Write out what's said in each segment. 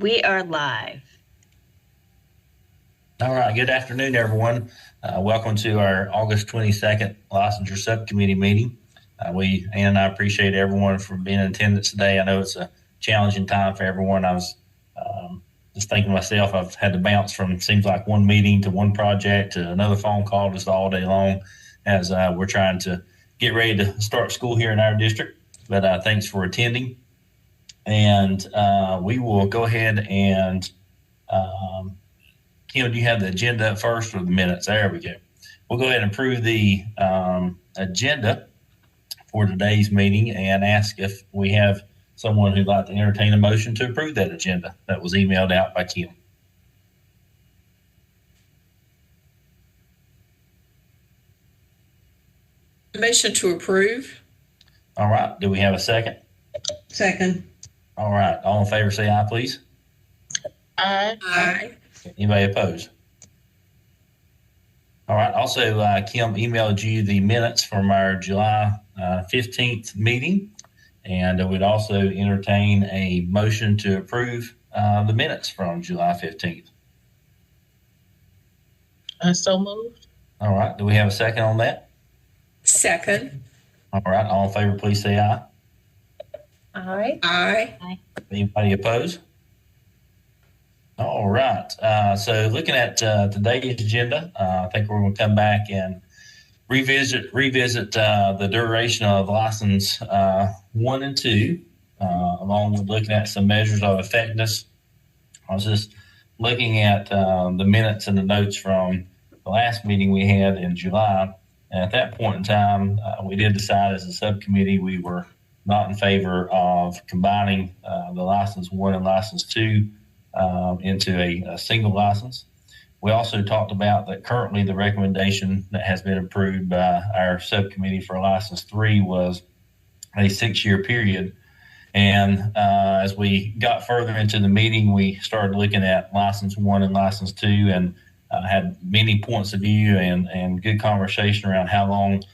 We are live. All right. Good afternoon, everyone. Welcome to our August 22nd Licensure Subcommittee meeting. Ann and I appreciate everyone for being in attendance today. I know it's a challenging time for everyone. I was just thinking to myself, I've had to bounce from seems like one meeting to one project to another phone call just all day long as we're trying to get ready to start school here in our district. But thanks for attending. And we will go ahead and Kim, do you have the agenda up first or the minutes? There we go. We'll go ahead and approve the agenda for today's meeting and ask if we have someone who'd like to entertain a motion to approve that agenda that was emailed out by Kim. Motion to approve. All right. Do we have a second? Second. All right. All in favor, say aye, please. Aye. Aye. Anybody opposed? All right. Also, Kim emailed you the minutes from our July 15th meeting, and we'd also entertain a motion to approve the minutes from July 15th. So moved. All right. Do we have a second on that? Second. All right. All in favor, please say aye. Aye. Aye. Anybody opposed? All right. So looking at today's agenda, I think we're going to come back and revisit the duration of license 1 and 2, along with looking at some measures of effectiveness. I was just looking at the minutes and the notes from the last meeting we had in July. And at that point in time, we did decide as a subcommittee we were not in favor of combining the license 1 and license 2 into a single license. We also talked about that currently the recommendation that has been approved by our subcommittee for license 3 was a 6-year period. And as we got further into the meeting, we started looking at license 1 and license 2 and had many points of view and good conversation around how long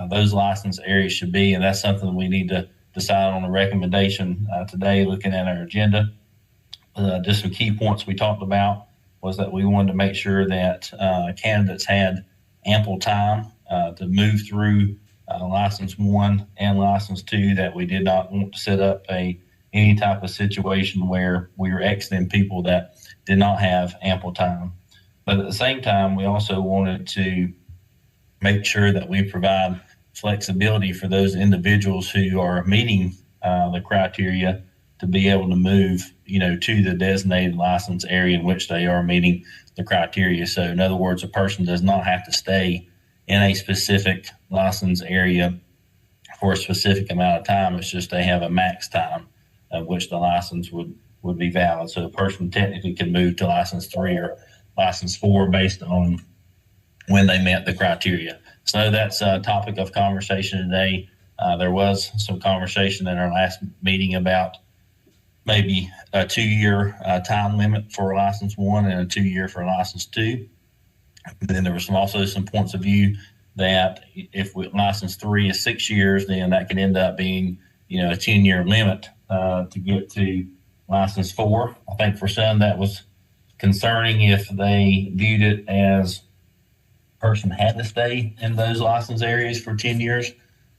those license areas should be. And that's something we need to decide on a recommendation today, looking at our agenda. Just some key points we talked about was that we wanted to make sure that candidates had ample time to move through license 1 and license 2, that we did not want to set up any type of situation where we were exiting people that did not have ample time. But at the same time, we also wanted to make sure that we provide flexibility for those individuals who are meeting the criteria to be able to move, to the designated license area in which they are meeting the criteria. So in other words, a person does not have to stay in a specific license area for a specific amount of time. It's just they have a max time of which the license would be valid. So a person technically can move to license 3 or license 4 based on when they met the criteria. So that's a topic of conversation today. There was some conversation in our last meeting about maybe a 2-year time limit for license 1 and a 2-year for license 2. And then there was also some points of view that if license 3 is 6 years, then that could end up being, a 10-year limit to get to license 4. I think for some that was concerning if they viewed it as a person had to stay in those license areas for 10 years.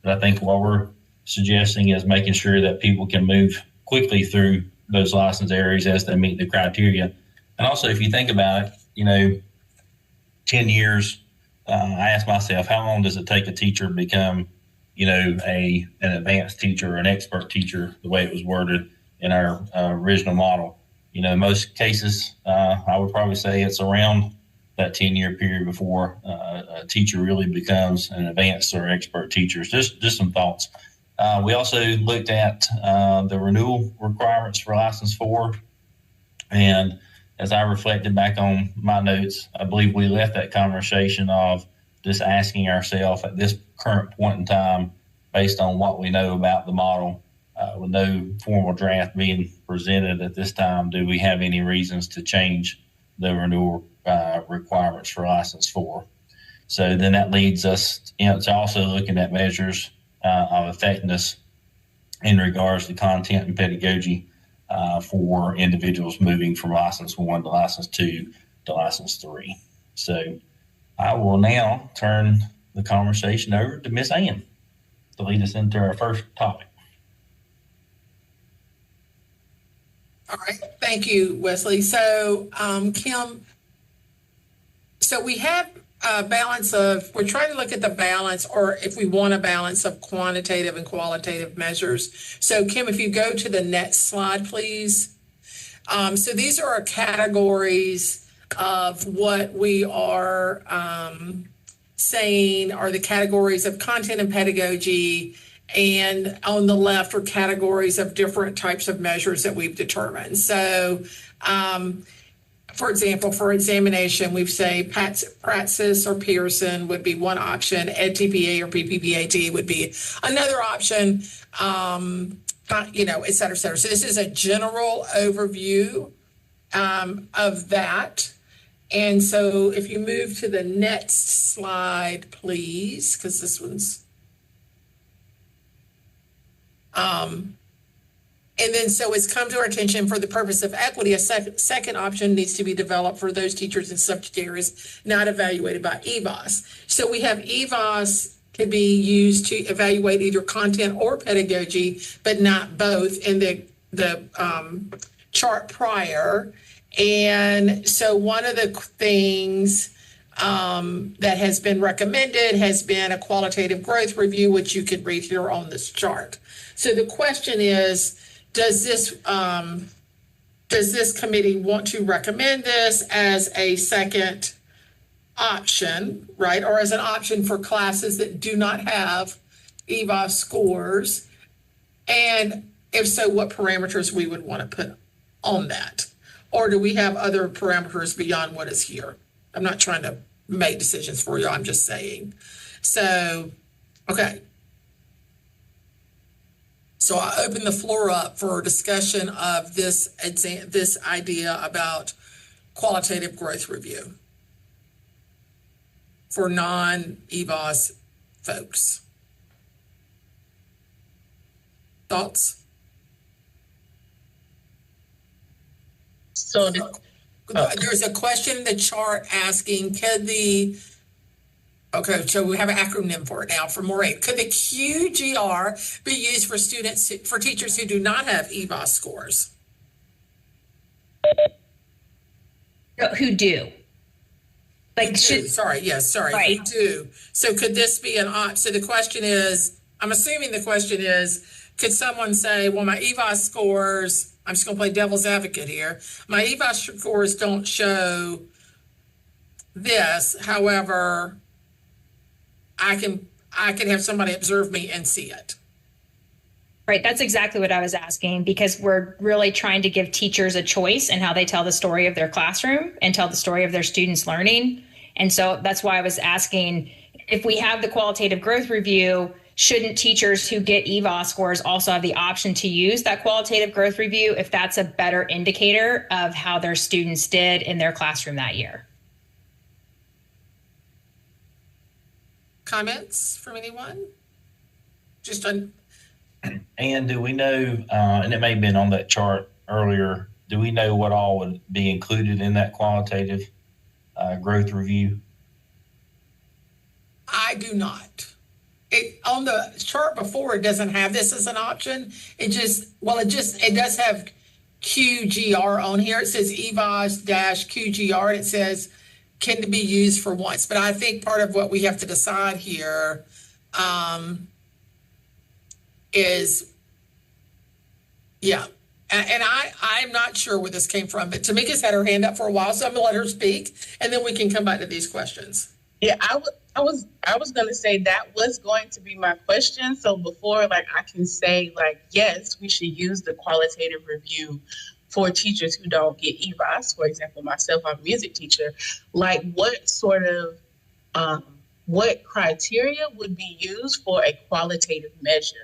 But I think what we're suggesting is making sure that people can move quickly through those license areas as they meet the criteria. And also, if you think about it, 10 years, I asked myself, how long does it take a teacher to become, an advanced teacher or an expert teacher, the way it was worded in our original model? In most cases, I would probably say it's around that 10-year period before a teacher really becomes an advanced or expert teacher. Just some thoughts. We also looked at the renewal requirements for license 4. And as I reflected back on my notes, I believe we left that conversation of just asking ourselves at this current point in time, based on what we know about the model, with no formal draft being presented at this time, do we have any reasons to change the renewal requirements for license 4? So then that leads us to also looking at measures of effectiveness in regards to content and pedagogy for individuals moving from license 1 to license 2 to license 3. So I will now turn the conversation over to Miss Ann to lead us into our first topic. All right, thank you, Wesley. So, Kim, so we have a balance of, we're trying to look at the balance, or if we want a balance of quantitative and qualitative measures. So, Kim, if you go to the next slide, please. So these are our categories of what we are saying are the categories of content and pedagogy, and on the left are categories of different types of measures that we've determined. So, for example, for examination, we've say Praxis or Pearson would be one option, EdTPA or PPPAT would be another option, et cetera, et cetera. So this is a general overview of that. And so if you move to the next slide, please, because this one's, and then so it's come to our attention for the purpose of equity, a second option needs to be developed for those teachers in subject areas not evaluated by EVOS. So we have EVOS could be used to evaluate either content or pedagogy, but not both in the chart prior. And so one of the things that has been recommended has been a qualitative growth review, which you can read here on this chart. So the question is, does this committee want to recommend this as a second option, right? Or as an option for classes that do not have EVOS scores? And if so, what parameters we would want to put on that? Or do we have other parameters beyond what is here? I'm not trying to make decisions for you. I'm just saying. So, okay. So I open the floor up for discussion of this idea about qualitative growth review for non-EVOS folks. Thoughts? So there's a question in the chart asking, okay, so we have an acronym for it now for Maureen. Could the QGR be used for teachers who do not have EVOS scores? Who do? Like who do. So could this be an option? So the question is, I'm assuming the question is, could someone say, well, my EVOS scores, I'm just going to play devil's advocate here. My EVOS scores don't show this. However, I can have somebody observe me and see it. Right. That's exactly what I was asking, because we're really trying to give teachers a choice in how they tell the story of their classroom and tell the story of their students' learning. And so that's why I was asking, if we have the qualitative growth review, shouldn't teachers who get EVOS scores also have the option to use that qualitative growth review if that's a better indicator of how their students did in their classroom that year? Comments from anyone? Just on. And do we know, and it may have been on that chart earlier, do we know what all would be included in that qualitative growth review? I do not. On the chart before, it doesn't have this as an option. It does have QGR on here. It says EVOS-QGR, and it says can be used for once. But I think part of what we have to decide here is, and I'm not sure where this came from, but Tamika's had her hand up for a while, so I'm gonna let her speak, and then we can come back to these questions. Yeah, I was going to say that was going to be my question. So before, I can say, yes, we should use the qualitative review for teachers who don't get EVOS. For example, myself, I'm a music teacher. What sort of, what criteria would be used for a qualitative measure?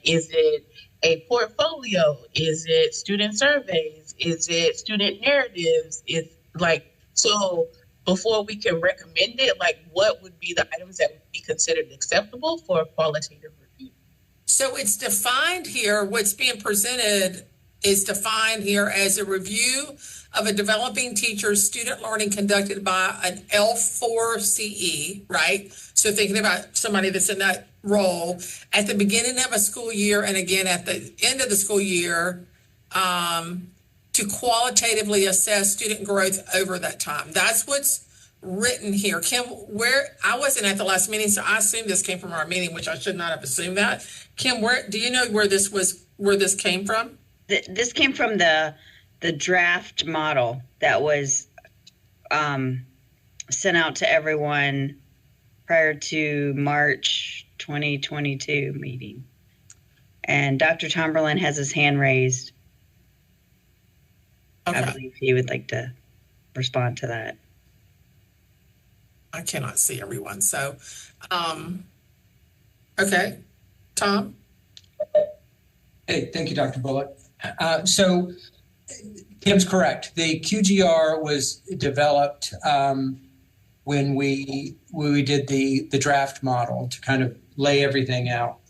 Is it a portfolio? Is it student surveys? Is it student narratives? So before we can recommend it, what would be the items that would be considered acceptable for a qualitative review? So it's defined here, what's being presented is defined here as a review of a developing teacher's student learning conducted by an L4 CE, right? So thinking about somebody that's in that role at the beginning of a school year and again at the end of the school year, to qualitatively assess student growth over that time. That's what's written here. Kim, I wasn't at the last meeting, so I assume this came from our meeting, which I should not have assumed that. Kim, do you know where this came from? This came from the draft model that was sent out to everyone prior to March 2022 meeting. And Dr. Tomberlin has his hand raised. Okay. I believe he would like to respond to that. I cannot see everyone. So, okay. Tom? Hey, thank you, Dr. Bullock. So Kim's correct. The QGR was developed when we did the draft model to kind of lay everything out.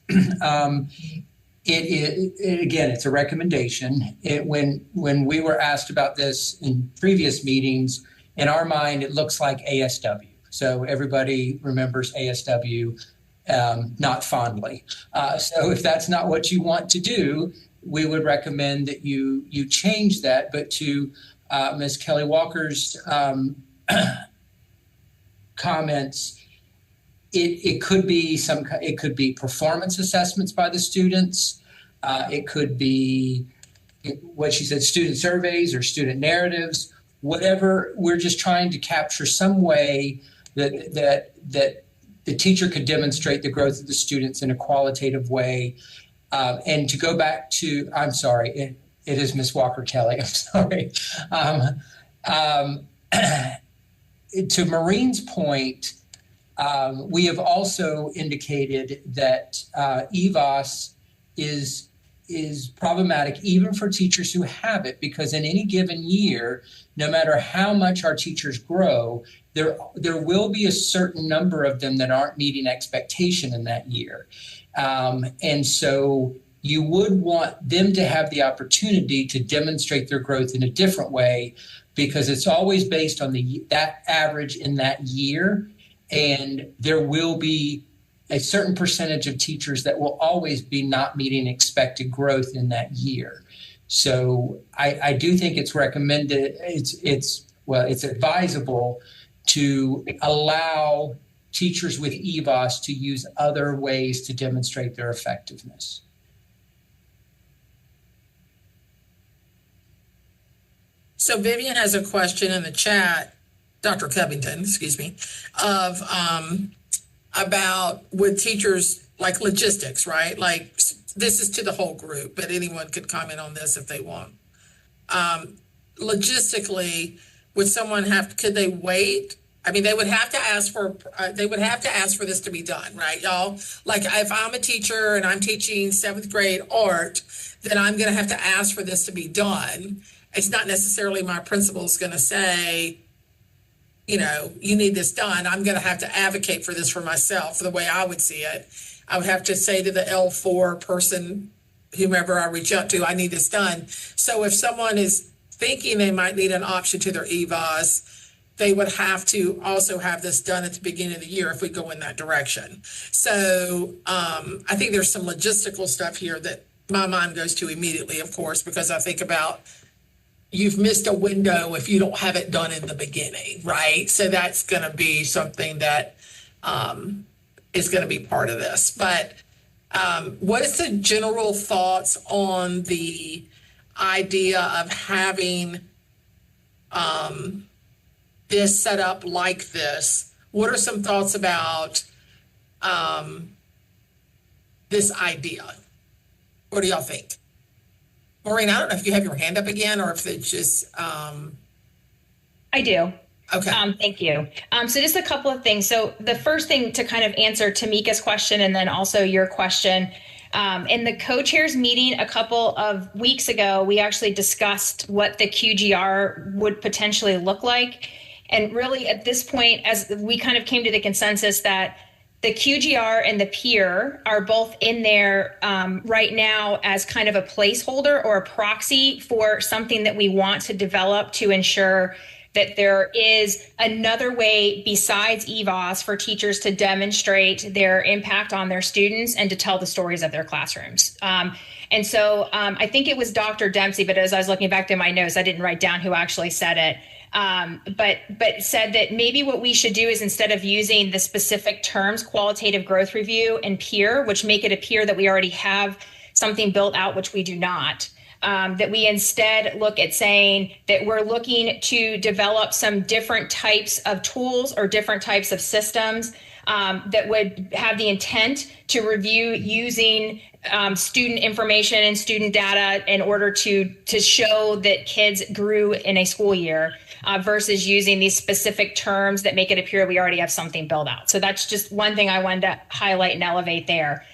Again, it's a recommendation. When we were asked about this in previous meetings, in our mind, it looks like ASW. So everybody remembers ASW not fondly. So if that's not what you want to do, we would recommend that you change that. But to Ms. Kelly Walker's comments, it could be performance assessments by the students. It could be what she said, student surveys or student narratives, whatever. We're just trying to capture some way that the teacher could demonstrate the growth of the students in a qualitative way. And to go back to, I'm sorry, it is Ms. Walker Kelly. I'm sorry. To Maureen's point, we have also indicated that EVOS is problematic even for teachers who have it, because in any given year, no matter how much our teachers grow, there will be a certain number of them that aren't meeting expectation in that year. And so you would want them to have the opportunity to demonstrate their growth in a different way, because it's always based on that average in that year. And there will be a certain percentage of teachers that will always be not meeting expected growth in that year. So I do think it's recommended, it's advisable to allow teachers with EVOS to use other ways to demonstrate their effectiveness. So Vivian has a question in the chat, Dr. Covington, excuse me, of about with teachers, like logistics, right? Like this is to the whole group, but anyone could comment on this if they want. Logistically, would someone could they wait? I mean, they would have to ask for this to be done, right, y'all? Like if I'm a teacher and I'm teaching 7th grade art, then I'm going to have to ask for this to be done. It's not necessarily my principal's going to say, you know, you need this done. I'm going to have to advocate for this for myself, the way I would see it. I would have to say to the L4 person, whomever I reach out to, I need this done. So if someone is thinking they might need an option to their EVOS, they would have to also have this done at the beginning of the year if we go in that direction. So I think there's some logistical stuff here that my mind goes to immediately, of course, because I think about you've missed a window if you don't have it done in the beginning, right? So that's going to be something that is going to be part of this. But what is the general thoughts on the idea of having this set up like this? What are some thoughts about this idea? What do y'all think? Maureen, I don't know if you have your hand up again or if it's just... I do. Okay. Thank you. So just a couple of things. So the first thing to kind of answer Tamika's question and then also your question, in the co-chairs meeting a couple of weeks ago, we actually discussed what the QGR would potentially look like. And really at this point, as we kind of came to the consensus that the QGR and the peer are both in there right now as kind of a placeholder or a proxy for something that we want to develop to ensure that there is another way besides EVOS for teachers to demonstrate their impact on their students and to tell the stories of their classrooms. And so I think it was Dr. Dempsey, but as I was looking back to my notes, I didn't write down who actually said it. But said that maybe what we should do is, instead of using the specific terms, qualitative growth review and peer, which make it appear that we already have something built out, which we do not, that we instead look at saying that we're looking to develop some different types of tools or different types of systems that would have the intent to review using student information and student data in order to show that kids grew in a school year, versus using these specific terms that make it appear we already have something built out. So that's just one thing I wanted to highlight and elevate there.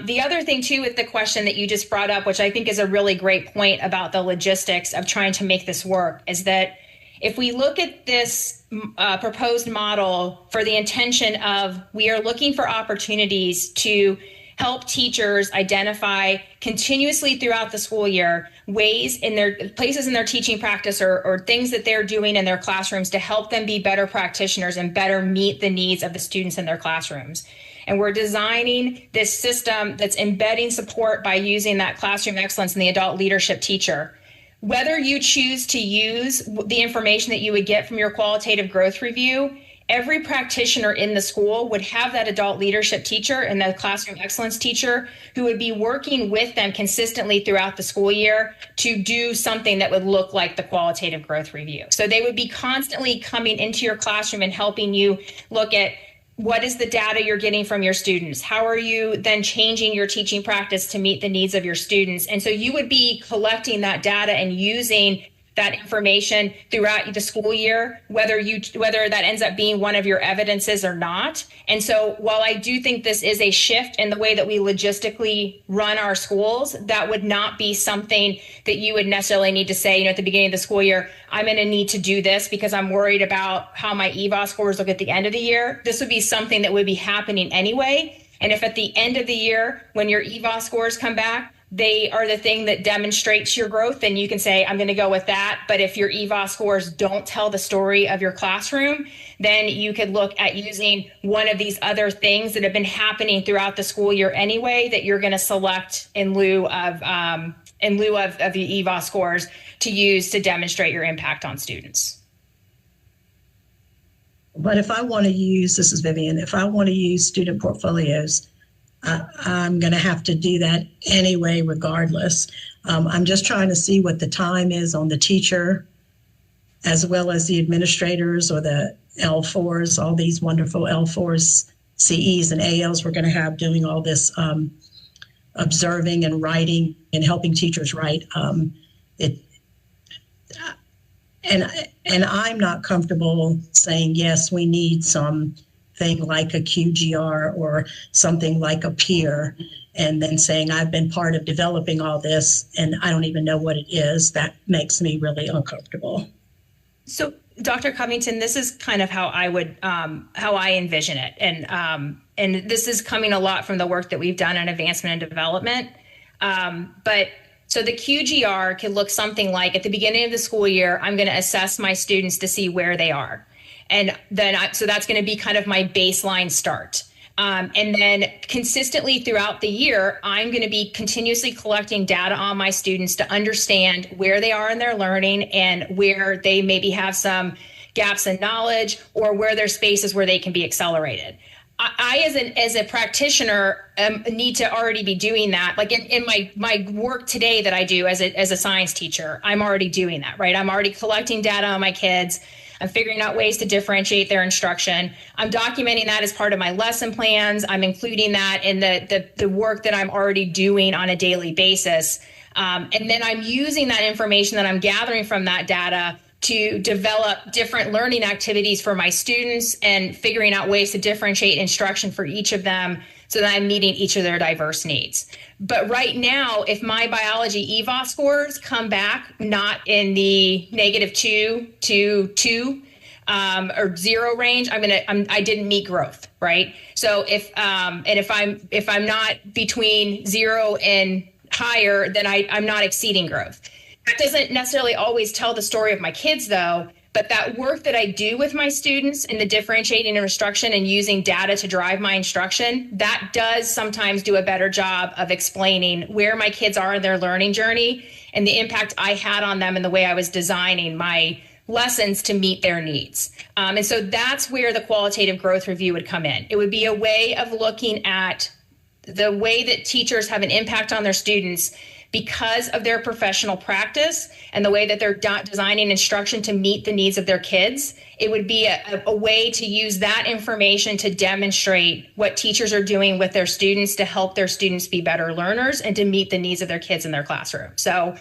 The other thing too, with the question that you just brought up, which I think is a really great point about the logistics of trying to make this work, is that if we look at this proposed model for the intention of, we are looking for opportunities to help teachers identify continuously throughout the school year ways in their places in their teaching practice or things that they're doing in their classrooms to help them be better practitioners and better meet the needs of the students in their classrooms. And we're designing this system that's embedding support by using that classroom excellence in the adult leadership teacher. Whether you choose to use the information that you would get from your qualitative growth review, every practitioner in the school would have that adult leadership teacher and the classroom excellence teacher who would be working with them consistently throughout the school year to do something that would look like the qualitative growth review. So they would be constantly coming into your classroom and helping you look at what is the data you're getting from your students? How are you then changing your teaching practice to meet the needs of your students? And so you would be collecting that data and using that information throughout the school year, whether that ends up being one of your evidences or not. And so while I do think this is a shift in the way that we logistically run our schools, that would not be something that you would necessarily need to say, at the beginning of the school year, I'm going to need to do this because I'm worried about how my EVOS scores look at the end of the year. This would be something that would be happening anyway. And if at the end of the year, when your EVOS scores come back, they are the thing that demonstrates your growth, then you can say, I'm going to go with that. But if your EVOS scores don't tell the story of your classroom, then you could look at using one of these other things that have been happening throughout the school year anyway, that you're going to select in lieu of the EVOS scores to use to demonstrate your impact on students. But if I want to use, this is Vivian, if I want to use student portfolios, I'm going to have to do that anyway, regardless. I'm just trying to see what the time is on the teacher, as well as the administrators or the L4s, all these wonderful L4s, CEs and ALs we're going to have doing all this observing and writing and helping teachers write. And I'm not comfortable saying, yes, we need something like a QGR or something like a peer, and then saying I've been part of developing all this and I don't even know what it is. That makes me really uncomfortable. So, Dr. Covington, this is kind of how I would, how I envision it. And this is coming a lot from the work that we've done on advancement and development. But so the QGR can look something like, at the beginning of the school year, I'm going to assess my students to see where they are. And then, so that's going to be kind of my baseline start. And then consistently throughout the year, I'm going to be continuously collecting data on my students to understand where they are in their learning and where they maybe have some gaps in knowledge or where there's spaces where they can be accelerated. I as a practitioner, need to already be doing that. Like in my work today that I do as a science teacher, I'm already doing that, right? I'm already collecting data on my kids. I'm figuring out ways to differentiate their instruction. I'm documenting that as part of my lesson plans. I'm including that in the work that I'm already doing on a daily basis. And then I'm using that information that I'm gathering from that data to develop different learning activities for my students and figuring out ways to differentiate instruction for each of them so that I'm meeting each of their diverse needs. But right now, if my biology EVOS scores come back not in the -2 to 2, or 0 range, I didn't meet growth, right? So if I'm not between 0 and higher, then I'm not exceeding growth. That doesn't necessarily always tell the story of my kids, though. But that work that I do with my students in the differentiating instruction and using data to drive my instruction, that does sometimes do a better job of explaining where my kids are in their learning journey and the impact I had on them and the way I was designing my lessons to meet their needs. And so that's where the qualitative growth review would come in. It would be a way of looking at the way that teachers have an impact on their students because of their professional practice and the way that they're designing instruction to meet the needs of their kids. It would be a way to use that information to demonstrate what teachers are doing with their students to help their students be better learners and to meet the needs of their kids in their classroom. So,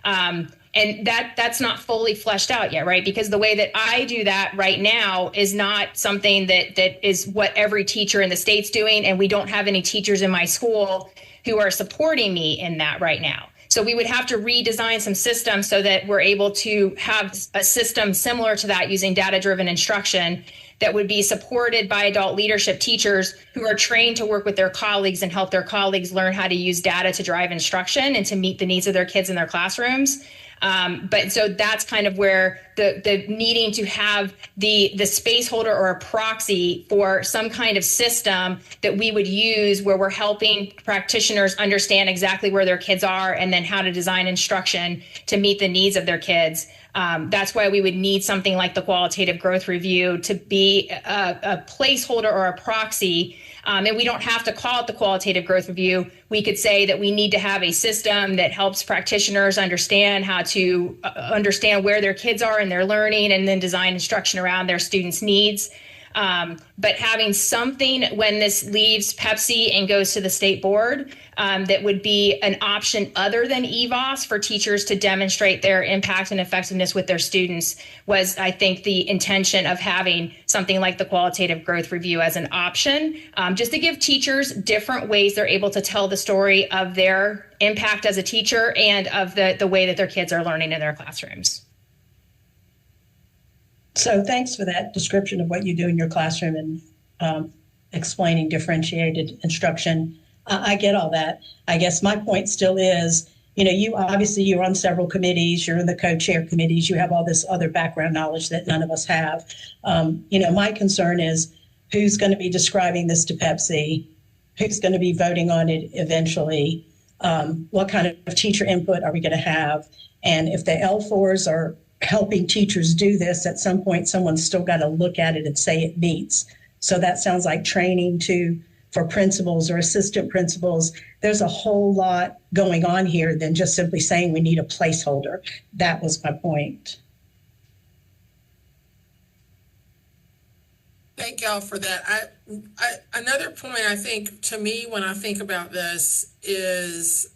and that's not fully fleshed out yet, right? Because the way that I do that right now is not something that is what every teacher in the state's doing. And we don't have any teachers in my school who are supporting me in that right now. So we would have to redesign some systems so that we're able to have a system similar to that using data-driven instruction that would be supported by adult leadership teachers who are trained to work with their colleagues and help their colleagues learn how to use data to drive instruction and to meet the needs of their kids in their classrooms. But so that's kind of where the needing to have the space holder or a proxy for some kind of system that we would use where we're helping practitioners understand exactly where their kids are and then how to design instruction to meet the needs of their kids. That's why we would need something like the qualitative growth review to be a placeholder or a proxy. And we don't have to call it the qualitative growth review. We could say that we need to have a system that helps practitioners understand how to understand where their kids are in their learning and then design instruction around their students' needs. But having something when this leaves PEPSC and goes to the state board that would be an option other than EVOS for teachers to demonstrate their impact and effectiveness with their students was, I think, the intention of having something like the qualitative growth review as an option, just to give teachers different ways they're able to tell the story of their impact as a teacher and of the way that their kids are learning in their classrooms. So thanks for that description of what you do in your classroom and explaining differentiated instruction. I get all that. I guess my point still is, you obviously you're on several committees, you're in the co-chair committees, you have all this other background knowledge that none of us have. My concern is who's going to be describing this to PEPSC, who's going to be voting on it eventually, what kind of teacher input are we going to have, and if the L4s are helping teachers do this, at some point someone's still got to look at it and say it meets. So that sounds like training for principals or assistant principals. There's a whole lot going on here than just simply saying we need a placeholder. That was my point. Thank y'all for that. Another point I think, to me, when I think about this is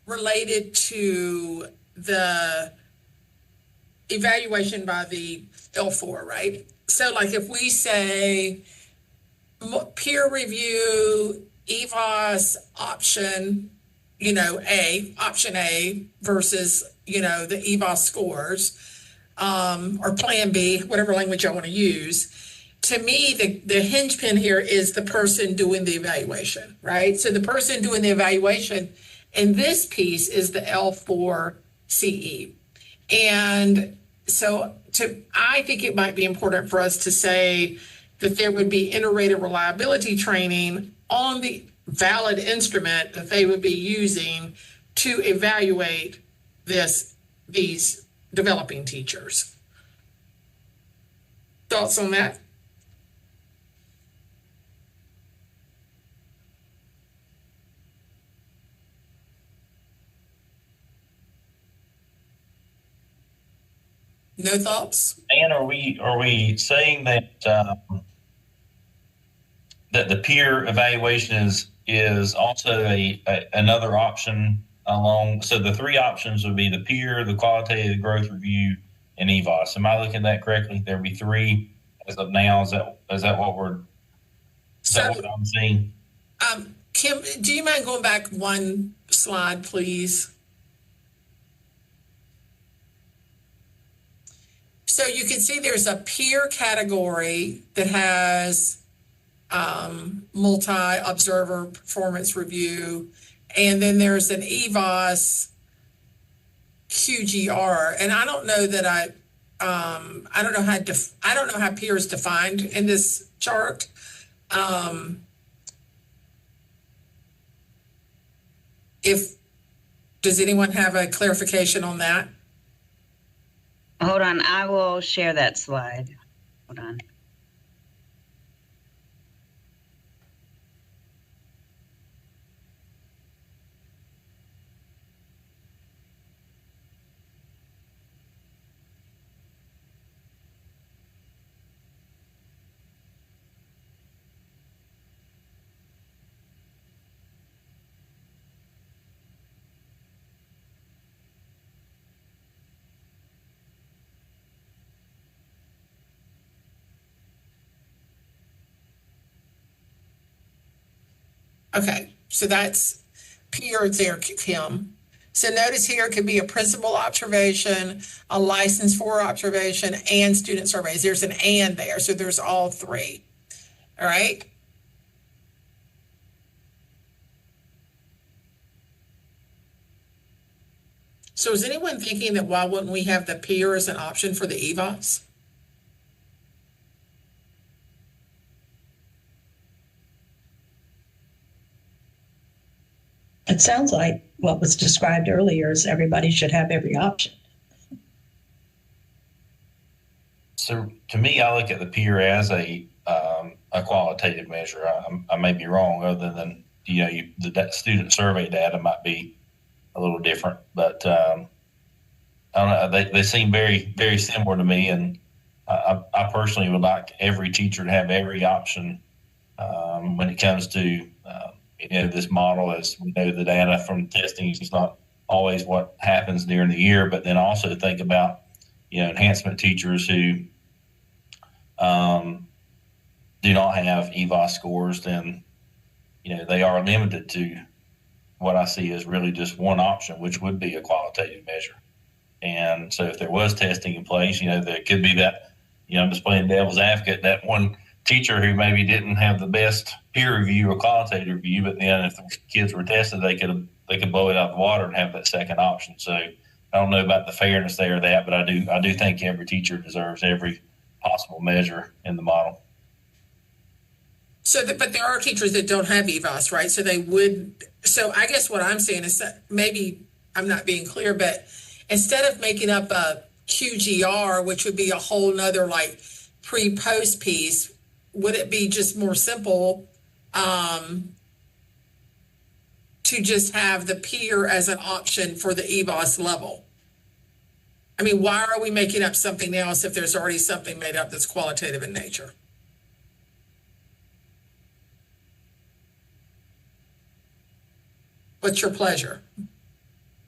related to the evaluation by the L4, right? So like if we say peer review, EVOS option, option A versus, the EVOS scores, or plan B, whatever language I want to use. To me, the hinge pin here is the person doing the evaluation, right? So the person doing the evaluation in this piece is the L4 CE. And so I think it might be important for us to say that there would be inter-rater reliability training on the valid instrument that they would be using to evaluate these developing teachers. Thoughts on that? No thoughts? And are we saying that that the peer evaluation is also another option along? So the three options would be the peer, the qualitative growth review, and EVOS. Am I looking at that correctly? There'd be three as of now. Is that what I'm seeing? Kim, do you mind going back one slide, please? So you can see there's a peer category that has multi-observer performance review, and then there's an EVOS QGR. And I don't know that I don't know how peer is defined in this chart. Does anyone have a clarification on that? Hold on, I will share that slide. Hold on. Okay, so that's peer there, Kim. So notice here it could be a principal observation, a license for observation, and student surveys. There's an and there, so there's all three. All right. So is anyone thinking that why wouldn't we have the peer as an option for the EVOS? It sounds like what was described earlier is everybody should have every option. So to me, I look at the peer as a qualitative measure. I may be wrong, other than the student survey data might be a little different, but I don't know. They seem very, very similar to me, and I personally would like every teacher to have every option when it comes to this model. As we know, the data from testing is not always what happens during the year, but then also think about enhancement teachers who do not have EVOS scores. Then they are limited to what I see as really just one option, which would be a qualitative measure. And so if there was testing in place, there could be that, I'm just playing devil's advocate, that one teacher who maybe didn't have the best peer review or qualitative review, but then if the kids were tested, they could blow it out of the water and have that second option. So I don't know about the fairness there of that, but I do think every teacher deserves every possible measure in the model. But there are teachers that don't have EVOS, right? So they would. So I guess what I'm saying is that maybe I'm not being clear, but instead of making up a QGR, which would be a whole nother like pre-post piece, would it be just more simple to just have the peer as an option for the EVOS level? I mean, why are we making up something else if there's already something made up that's qualitative in nature? What's your pleasure?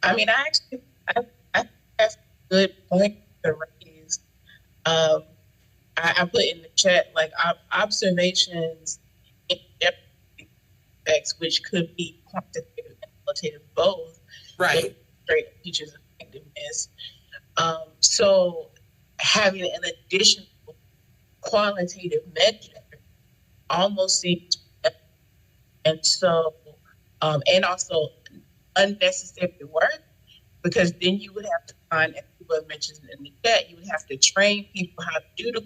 I mean, I think that's a good point to raise. I put in the chat like observations in effects, which could be quantitative and qualitative both. Right. Demonstrate teachers' effectiveness. So having an additional qualitative measure almost seems, and so and also unnecessary work, because then you would have to find, as people have mentioned in the chat, you would have to train people how to do the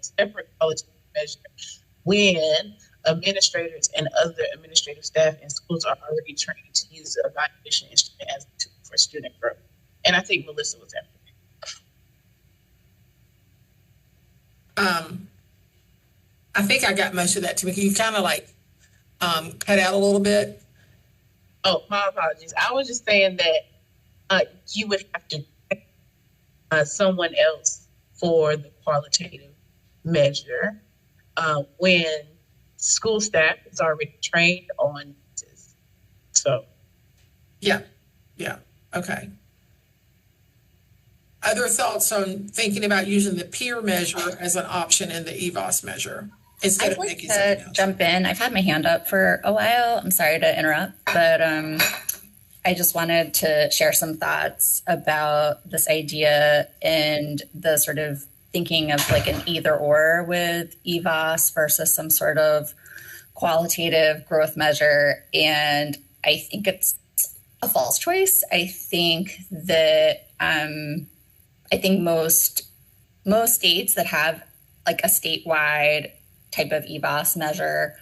separate qualitative measure when administrators and other administrative staff in schools are already trained to use the evaluation instrument as a tool for student growth. And I think Melissa was after me. I think I got most of that, Tamika. You kind of like cut out a little bit. Oh, my apologies. I was just saying that you would have to someone else for the qualitative measure when school staff is already trained on this. So, yeah, okay. Other thoughts on thinking about using the peer measure as an option in the EVOS measure instead I'd of like making something to else? jump in. I've had my hand up for a while. I'm sorry to interrupt, but I just wanted to share some thoughts about this idea and the sort of thinking of like an either or with EVOS versus some sort of qualitative growth measure. And I think it's a false choice. I think that most states that have like a statewide type of EVOS measure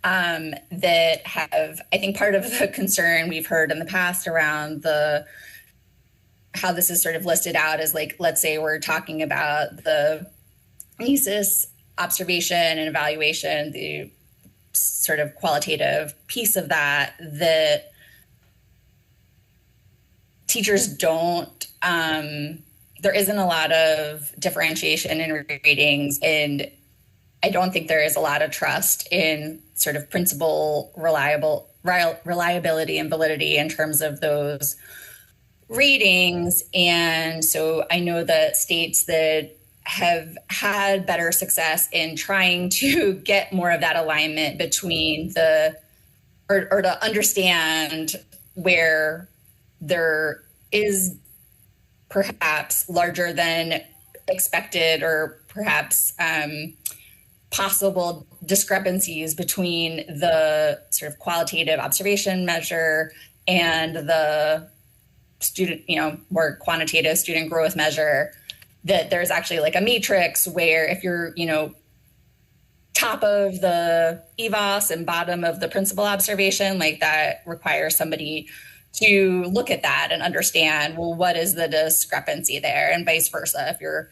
that have, I think part of the concern we've heard in the past around how this is sort of listed out as like, let's say we're talking about the NESIS observation and evaluation, the sort of qualitative piece of that teachers don't, there isn't a lot of differentiation in ratings, and I don't think there is a lot of trust in sort of principal reliability and validity in terms of those ratings. And so I know that states that have had better success in trying to get more of that alignment between or to understand where there is perhaps larger than expected or perhaps possible discrepancies between the sort of qualitative observation measure and the student, more quantitative student growth measure, that there's actually like a matrix where if you're, top of the EVOS and bottom of the principal observation, like that requires somebody to look at that and understand, well, what is the discrepancy there, and vice versa. If you're,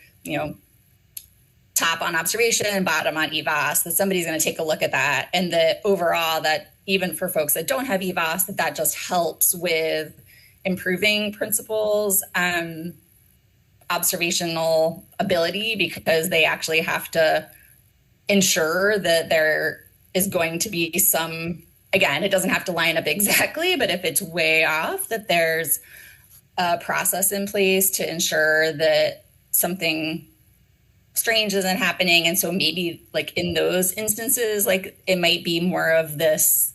top on observation and bottom on EVOS, that somebody's going to take a look at that. And that overall, that even for folks that don't have EVOS, that just helps with improving principals' observational ability, because they actually have to ensure that there is going to be some, again, it doesn't have to line up exactly, but if it's way off, that there's a process in place to ensure that something strange isn't happening. And so maybe like in those instances, like it might be more of this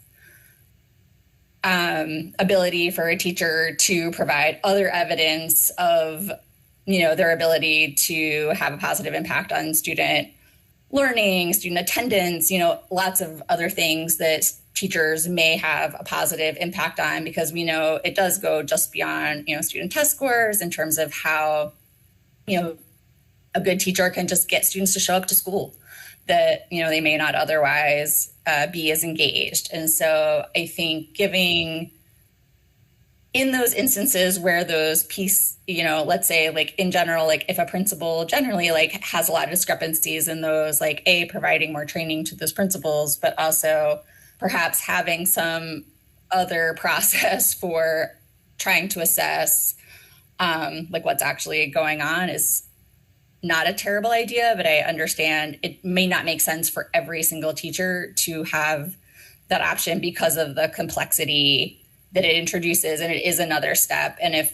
ability for a teacher to provide other evidence of, their ability to have a positive impact on student learning, student attendance, lots of other things that teachers may have a positive impact on, because we know it does go just beyond, student test scores in terms of how, a good teacher can just get students to show up to school that, they may not otherwise be as engaged. And so I think giving in those instances where those let's say like in general, like if a principal generally like has a lot of discrepancies in those, like providing more training to those principals, but also perhaps having some other process for trying to assess like what's actually going on is not a terrible idea, but I understand it may not make sense for every single teacher to have that option because of the complexity that it introduces, and it is another step. And if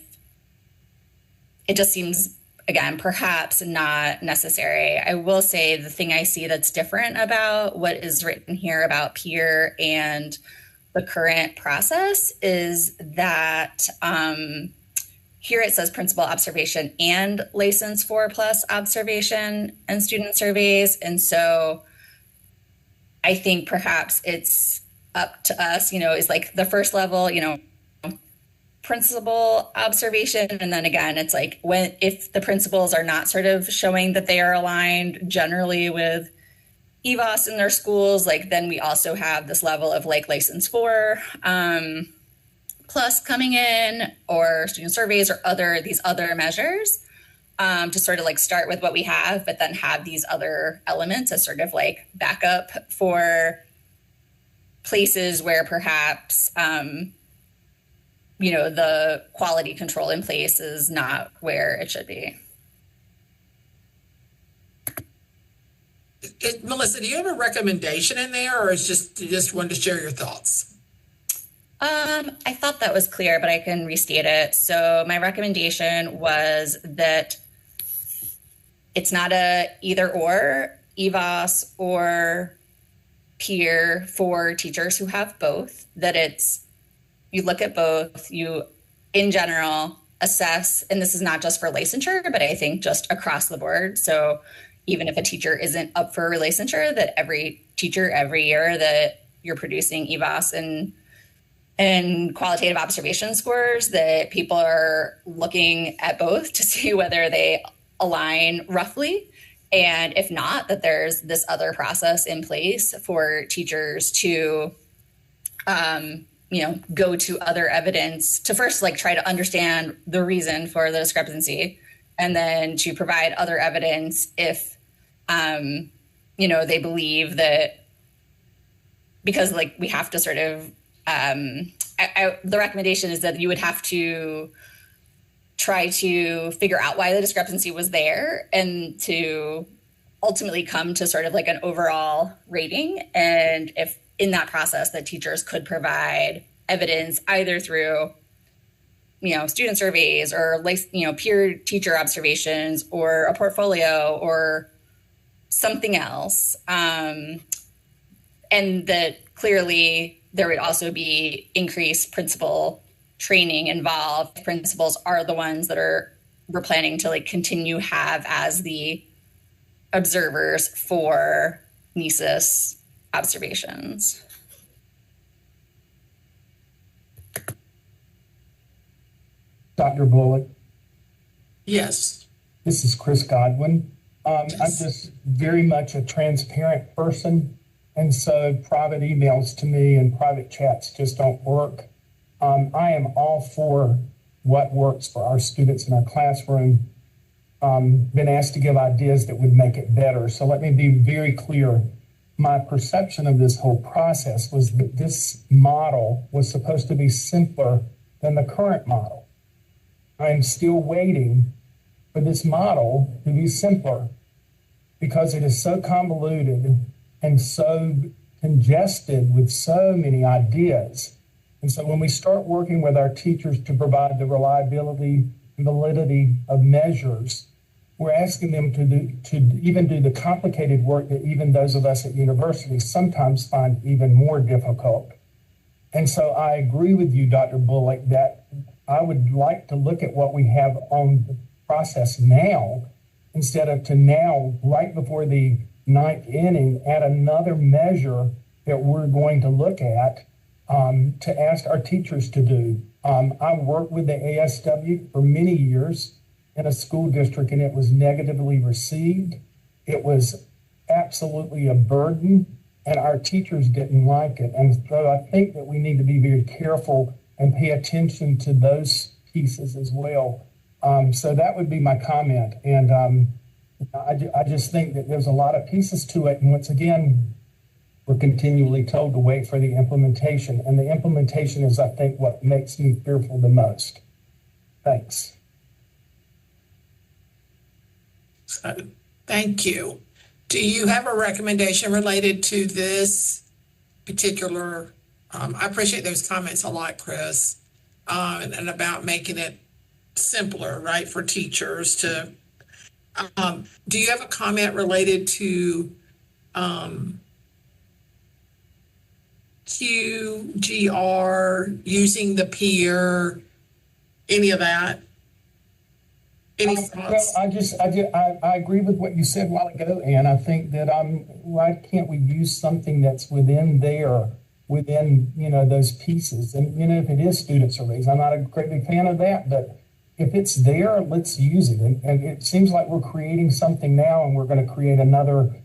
it just seems, again, perhaps not necessary. I will say the thing I see that's different about what is written here about peer and the current process is that here it says principal observation and license 4+ observation and student surveys. And so I think perhaps it's up to us, is like the first level, principal observation. And then again, it's like if the principals are not sort of showing that they are aligned generally with EVOS in their schools, like then we also have this level of like license 4 plus coming in, or student surveys, or these other measures to sort of like start with what we have, but then have these other elements as sort of like backup for places where perhaps, the quality control in place is not where it should be. Melissa, do you have a recommendation in there, or is you just wanted to share your thoughts? I thought that was clear, but I can restate it. So my recommendation was that it's not a either or, EVOS or peer for teachers who have both, that you look at both, in general, assess, and this is not just for licensure, but I think just across the board. So even if a teacher isn't up for licensure, that every teacher every year that you're producing EVOS and qualitative observation scores, that people are looking at both to see whether they align roughly. And if not, that there's this other process in place for teachers to, go to other evidence to first try to understand the reason for the discrepancy, and then to provide other evidence if, they believe that, because we have to sort of, the recommendation is that you would have to try to figure out why the discrepancy was there and to ultimately come to sort of an overall rating. And if in that process that teachers could provide evidence either through, student surveys or peer teacher observations or a portfolio or something else. And that clearly there would also be increased principal training involved. Principals are the ones that we're planning to continue have as the observers for NESIS observations. Dr. Bullock. Yes. This is Chris Godwin. I'm just very much a transparent person, and so private emails to me and private chats just don't work. I am all for what works for our students in our classroom. Been asked to give ideas that would make it better. So let me be very clear. My perception of this whole process was that this model was supposed to be simpler than the current model. I'm still waiting for this model to be simpler because it is so convoluted and so congested with so many ideas. And so when we start working with our teachers to provide the reliability and validity of measures, we're asking them to even do the complicated work that even those of us at universities sometimes find even more difficult. And so I agree with you, Dr. Bullock, that I would like to look at what we have on the process now instead of to now, right before the ninth inning, add another measure that we're going to look at to ask our teachers to do. I worked with the ASW for many years in a school district, and it was negatively received. It was absolutely a burden, and our teachers didn't like it. And so I think that we need to be very careful and pay attention to those pieces as well. So that would be my comment. And I just think that there's a lot of pieces to it. And once again, we're continually told to wait for the implementation. And the implementation is, I think, what makes me fearful the most. Thanks. Thank you. Do you have a recommendation related to this particular? I appreciate those comments a lot, Chris, and about making it simpler, right, for teachers to. Do you have a comment related to QGR using the peer, any of that? Any thoughts? Well, I agree with what you said a while ago, and I think that why can't we use something that's within those pieces? And if it is student surveys, I'm not a great big fan of that, but if it's there, let's use it. And it seems like we're creating something now, and we're going to create another.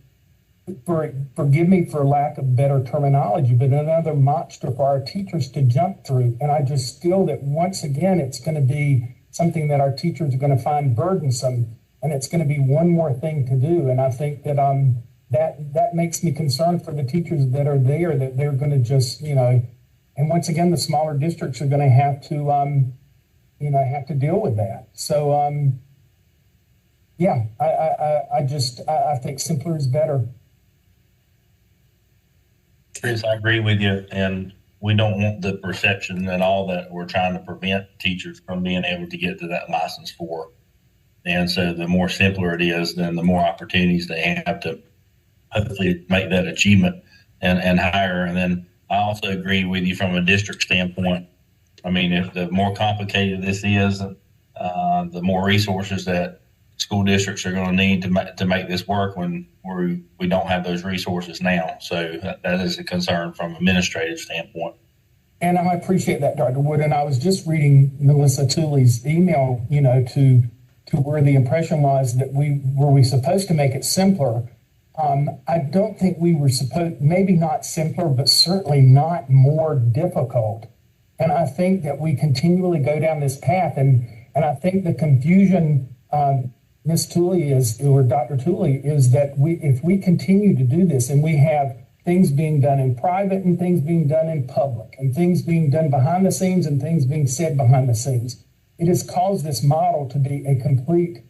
Forgive me for lack of better terminology, but another monster for our teachers to jump through. And I just feel that once again, it's going to be something that our teachers are going to find burdensome, and it's going to be one more thing to do. And I think that that makes me concerned for the teachers that are there, that they're going to just, and once again, the smaller districts are going to have to deal with that. So, I think simpler is better. Chris, I agree with you, and we don't want the perception at all that we're trying to prevent teachers from being able to get to that license 4. And so the more simpler it is, then the more opportunities they have to hopefully make that achievement and higher. And then I also agree with you from a district standpoint. I mean, if the more complicated this is, the more resources that school districts are going to need to make this work when we don't have those resources now. So that is a concern from an administrative standpoint. And I appreciate that, Dr. Wood. And I was just reading Melissa Tooley's email, to where the impression was that were we supposed to make it simpler. I don't think we were supposed, maybe not simpler, but certainly not more difficult. And I think that we continually go down this path. And I think the confusion, Ms. Tooley or Dr. Tooley, is that if we continue to do this and we have things being done in private and things being done in public and things being done behind the scenes and things being said behind the scenes, it has caused this model to be a complete,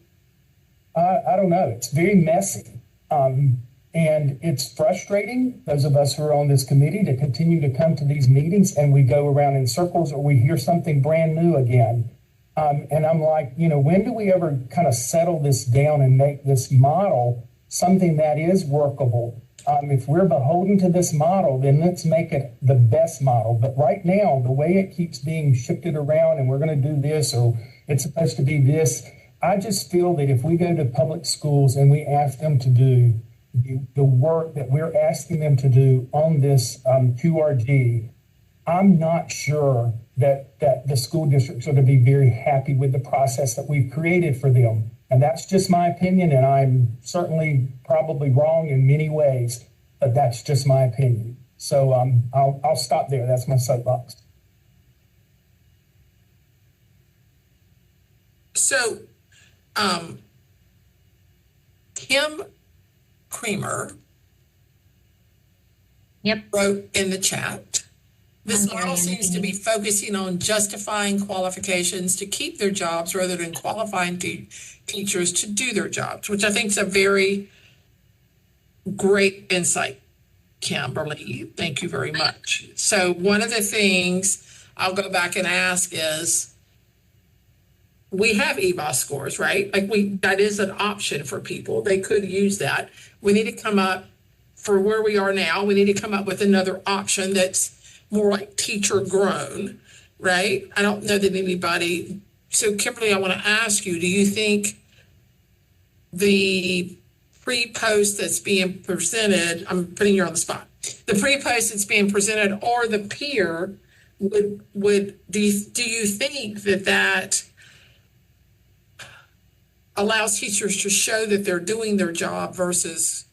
I don't know, it's very messy. And it's frustrating, those of us who are on this committee, to continue to come to these meetings and we go around in circles or we hear something brand new again. And I'm like, when do we ever kind of settle this down and make this model something that is workable? If we're beholden to this model, then let's make it the best model. But right now, the way it keeps being shifted around and we're going to do this or it's supposed to be this, I just feel that if we go to public schools and we ask them to do the work that we're asking them to do on this QRG, I'm not sure that the school districts are going to be very happy with the process that we've created for them. And that's just my opinion, and I'm certainly probably wrong in many ways, but that's just my opinion. So I'll stop there. That's my soapbox. So Kim Creamer wrote in the chat, this model seems to be focusing on justifying qualifications to keep their jobs rather than qualifying teachers to do their jobs, which I think is a very great insight, Kimberly. Thank you very much. So one of the things I'll go back and ask is, we have EVOS scores, right? That is an option for people. They could use that. We need to come up, for where we are now, we need to come up with another option that's more like teacher grown, right? I don't know that anybody. So Kimberly, I want to ask you, do you think the pre-post that's being presented, I'm putting you on the spot, the pre-post that's being presented or the peer do you think that allows teachers to show that they're doing their job versus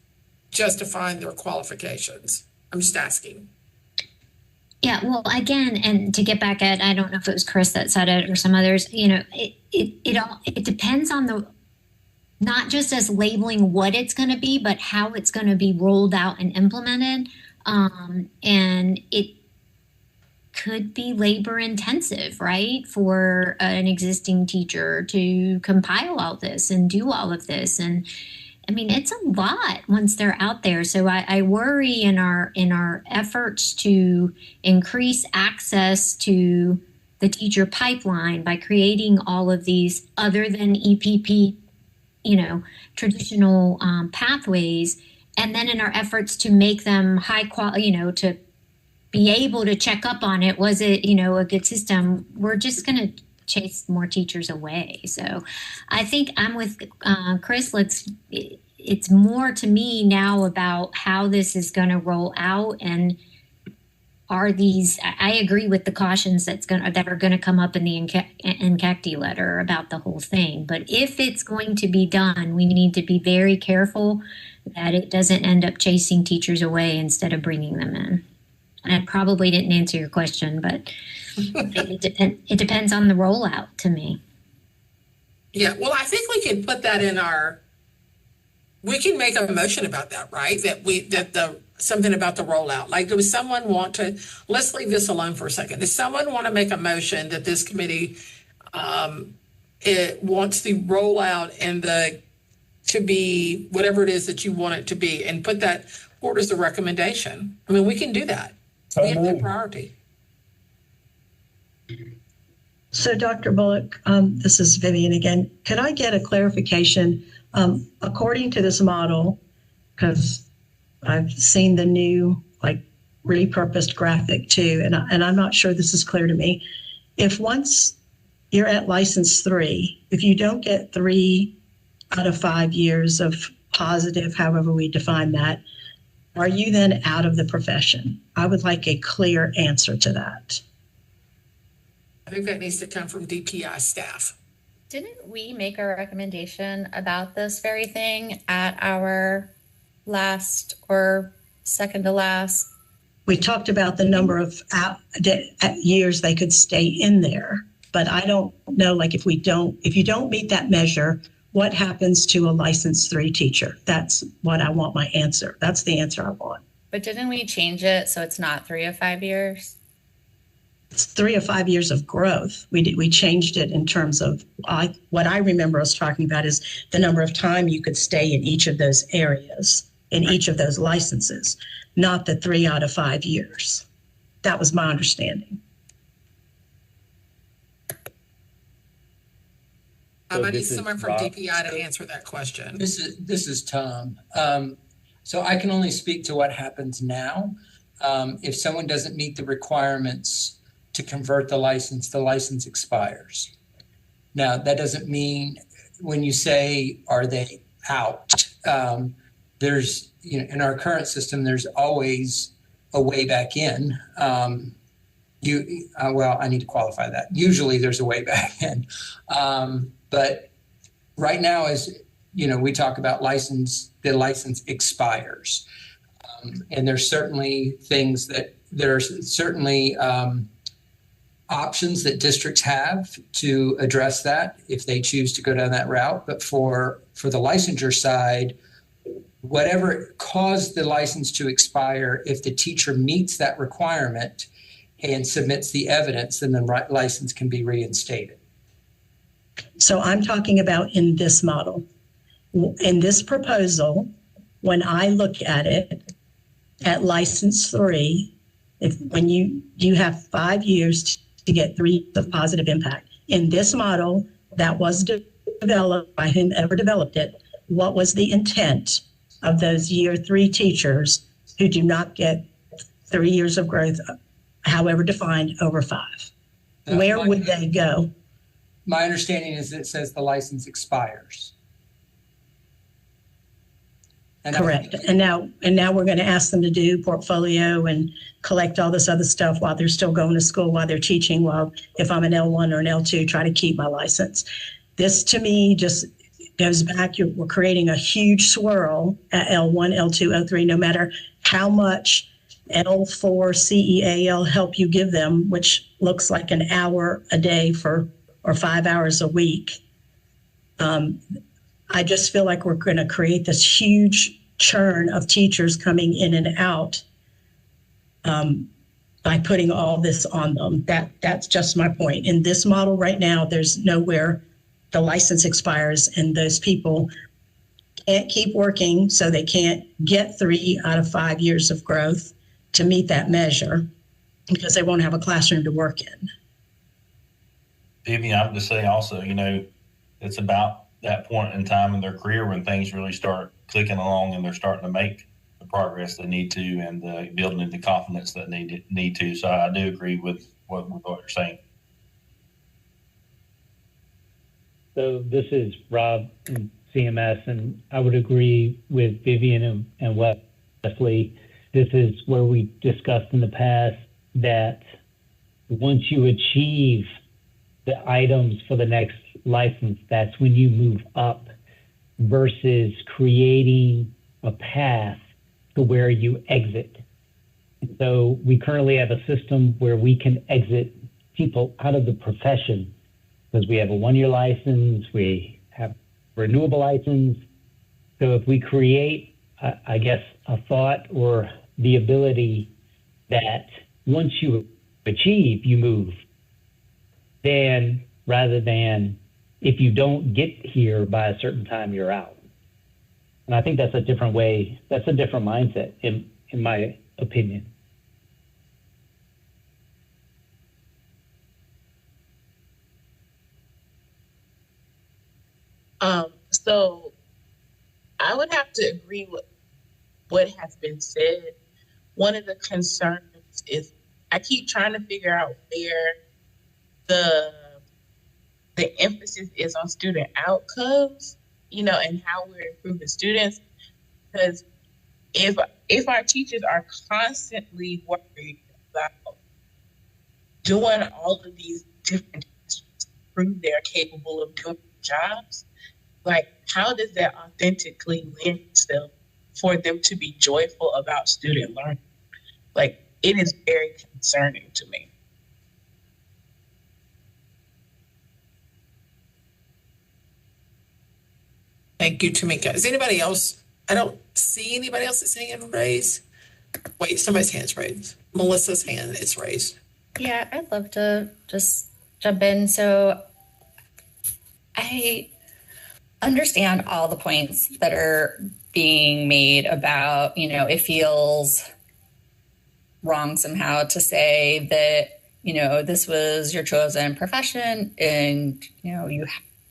justifying their qualifications? I'm just asking. Yeah, well, again, and to get back at, I don't know if it was Chris that said it or some others, it depends on not just as labeling what it's going to be, but how it's going to be rolled out and implemented. And it could be labor intensive, right, for an existing teacher to compile all this and do all of this. And I mean, it's a lot once they're out there. So I worry in our efforts to increase access to the teacher pipeline by creating all of these other than EPP, traditional pathways, and then in our efforts to make them high quality, to be able to check up on it, was it, a good system? We're just going to chase more teachers away. So I think I'm with Chris. It's more to me now about how this is going to roll out, and I agree with the cautions that are going to come up in the NCACTI letter about the whole thing. But if it's going to be done, we need to be very careful that it doesn't end up chasing teachers away instead of bringing them in. And I probably didn't answer your question, but it depends on the rollout to me. Yeah, well, I think we can put that in we can make a motion about that, right? Something about the rollout. Like, does someone want to, let's leave this alone for a second. Does someone want to make a motion that this committee it wants the rollout and to be whatever it is that you want it to be, and put that forward as a recommendation? I mean, we can do that. We have that priority. So, Dr. Bullock, this is Vivian again. Could I get a clarification? According to this model, because I've seen the new, repurposed graphic too, and I'm not sure this is clear to me. If once you're at license 3. If you don't get 3 out of 5 years of positive, however we define that, are you then out of the profession? I would like a clear answer to that. I think that needs to come from DPI staff. Didn't we make a recommendation about this very thing at our last or second to last? We talked about the number of years they could stay in there, but I don't know, like if you don't meet that measure, what happens to a license 3 teacher? That's what I want my answer. That's the answer I want. But didn't we change it so it's not 3 of 5 years? It's 3 or 5 years of growth. We changed it in terms of what I remember us talking about is the number of time you could stay in each of those areas, in each of those licenses, not the 3 out of 5 years. That was my understanding. I need someone from DPI to answer that question. This is Tom. So I can only speak to what happens now. If someone doesn't meet the requirements to convert the license expires. Now, that doesn't mean when you say, are they out? There's, in our current system, there's always a way back in. Well, I need to qualify that. Usually there's a way back in. But right now, as we talk about the license expires. And there's certainly options that districts have to address that if they choose to go down that route. But for the licensure side, whatever caused the license to expire, if the teacher meets that requirement and submits the evidence, then the license can be reinstated. So I'm talking about in this model. In this proposal, when I look at it, at license 3, when you have 5 years to get 3 of positive impact. In this model that was developed by whomever developed it, what was the intent of those year 3 teachers who do not get 3 years of growth, however defined, over 5? Where would they go? My understanding is it says the license expires. Correct. And now we're going to ask them to do portfolio and collect all this other stuff while they're still going to school, while they're teaching, while if I'm an L1 or an L2, try to keep my license. This to me just goes back. We're creating a huge swirl at L1, L2, L3, no matter how much L4 CEAL help you give them, which looks like an hour a day or 5 hours a week. I just feel like we're going to create this huge churn of teachers coming in and out by putting all this on them. That's just my point. In this model right now, there's nowhere the license expires and those people can't keep working, so they can't get 3 out of 5 years of growth to meet that measure because they won't have a classroom to work in. Vivian, I would just say also, it's about that point in time in their career when things really start clicking along and they're starting to make the progress they need to and building the confidence that they need to. So I do agree with what you're saying. So this is Rob in CMS, and I would agree with Vivian and Wesley. This is where we discussed in the past that once you achieve the items for the next license, that's when you move up versus creating a path to where you exit. So we currently have a system where we can exit people out of the profession because we have a 1-year license, we have a renewable license. So if we create, I guess, a thought or the ability that once you achieve, you move, then rather than if you don't get here by a certain time, you're out. And I think that's a different way, that's a different mindset in my opinion. So I would have to agree with what has been said. One of the concerns is I keep trying to figure out where the the emphasis is on student outcomes, you know, and how we're improving students. Because if our teachers are constantly worried about doing all of these different things to prove they're capable of doing jobs, like how does that authentically lend itself for them to be joyful about student learning? Like, it is very concerning to me. Thank you, Tamika. Is anybody else? I don't see anybody else's hand raised. Wait, somebody's hand's raised. Melissa's hand is raised. Yeah, I'd love to just jump in. So I understand all the points that are being made about, you know, it feels wrong somehow to say that, you know, this was your chosen profession and, you know,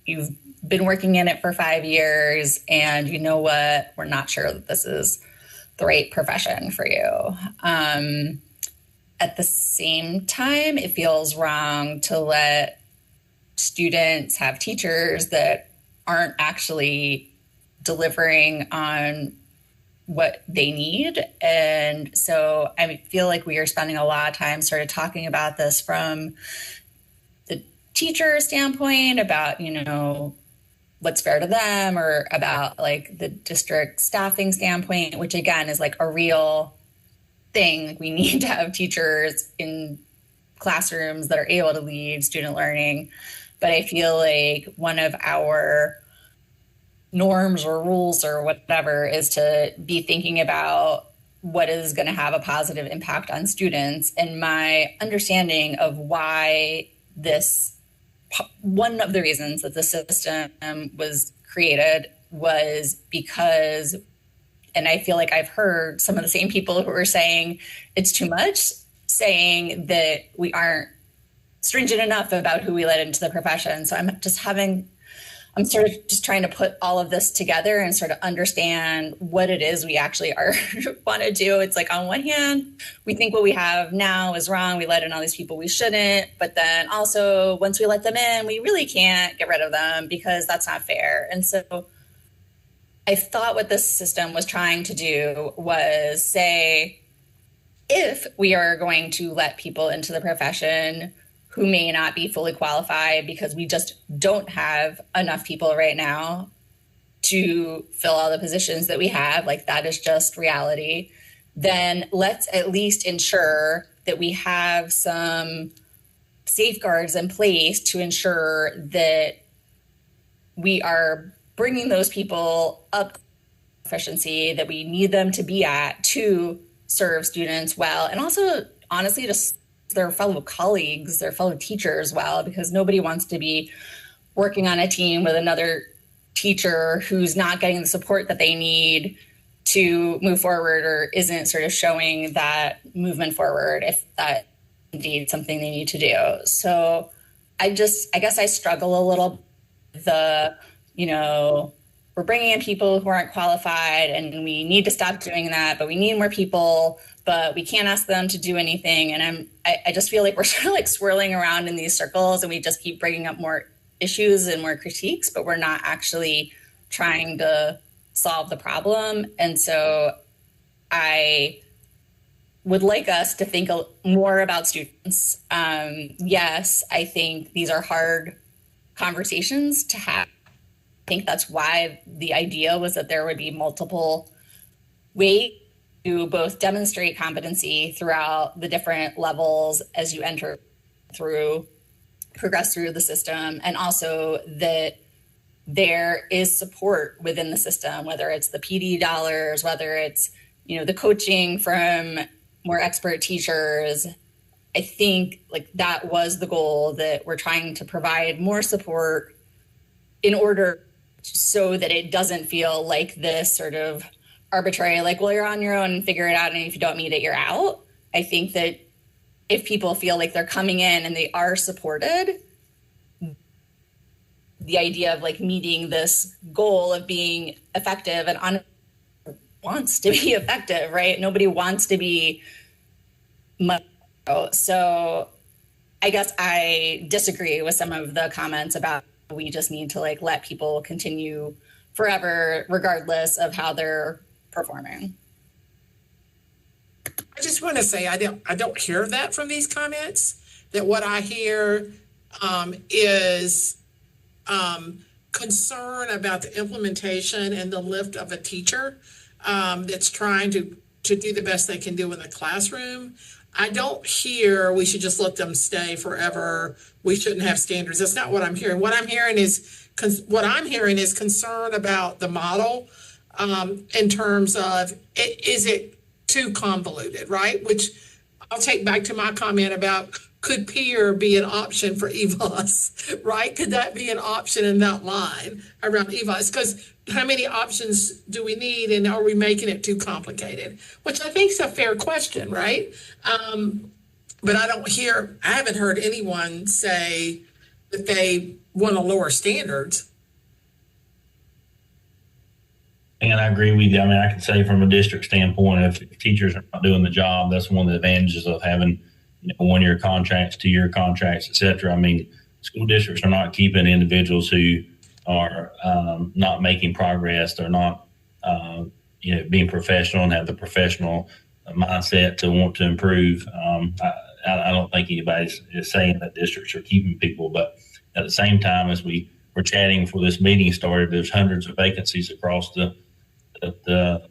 you've been working in it for 5 years and you know what, we're not sure that this is the right profession for you. At the same time, it feels wrong to let students have teachers that aren't actually delivering on what they need. And so I feel like we are spending a lot of time sort of talking about this from the teacher standpoint about, you know, what's fair to them, or about like the district staffing standpoint, which again is like a real thing. We need to have teachers in classrooms that are able to lead student learning. But I feel like one of our norms or rules or whatever is to be thinking about what is going to have a positive impact on students. And my understanding of why this, one of the reasons that the system was created was because, and I feel like I've heard some of the same people who are saying it's too much, saying that we aren't stringent enough about who we let into the profession. So I'm sort of just trying to put all of this together and sort of understand what it is we actually are want to do. It's like, on one hand, we think what we have now is wrong. We let in all these people we shouldn't. But then also, once we let them in, we really can't get rid of them because that's not fair. And so I thought what this system was trying to do was say, if we are going to let people into the profession who may not be fully qualified because we just don't have enough people right now to fill all the positions that we have, like that is just reality, then let's at least ensure that we have some safeguards in place to ensure that we are bringing those people up efficiency that we need them to be at to serve students well, and also honestly just their fellow colleagues, their fellow teachers well, because nobody wants to be working on a team with another teacher who's not getting the support that they need to move forward, or isn't sort of showing that movement forward if that indeed something they need to do. So I guess I struggle a little with we're bringing in people who aren't qualified and we need to stop doing that, but we need more people, but we can't ask them to do anything. And I just feel like we're sort of like swirling around in these circles and we just keep bringing up more issues and more critiques, but we're not actually trying to solve the problem. And so I would like us to think more about students. Yes, I think these are hard conversations to have. I think that's why the idea was that there would be multiple ways to both demonstrate competency throughout the different levels as you progress through the system, and also that there is support within the system, whether it's the PD dollars, whether it's, the coaching from more expert teachers. I think like that was the goal, that we're trying to provide more support in order so that it doesn't feel like this sort of arbitrary, like, well, you're on your own and figure it out, and if you don't meet it, you're out. I think that if people feel like they're coming in and they are supported, the idea of like meeting this goal of being effective, and wants to be effective, right? Nobody wants to be so I guess I disagree with some of the comments about we just need to like let people continue forever, regardless of how they're performing. I just want to say I don't hear that from these comments. That what I hear is concern about the implementation and the lift of a teacher that's trying to do the best they can do in the classroom. I don't hear we should just let them stay forever. We shouldn't have standards. That's not what I'm hearing. What I'm hearing is concern about the model in terms of is it too convoluted, right? Which I'll take back to my comment about could peer be an option for EVOS, right? Could that be an option in that line around EVOS? Because how many options do we need, and are we making it too complicated? Which I think is a fair question, right? But I haven't heard anyone say that they want to lower standards. And I agree with you. I mean, I can say from a district standpoint, if teachers are not doing the job, that's one of the advantages of having 1-year contracts, 2-year contracts, et cetera. I mean, school districts are not keeping individuals who are not making progress. They're not, being professional and have the professional mindset to want to improve. I don't think anybody is saying that districts are keeping people, but at the same time, as we were chatting before this meeting started, there's hundreds of vacancies across the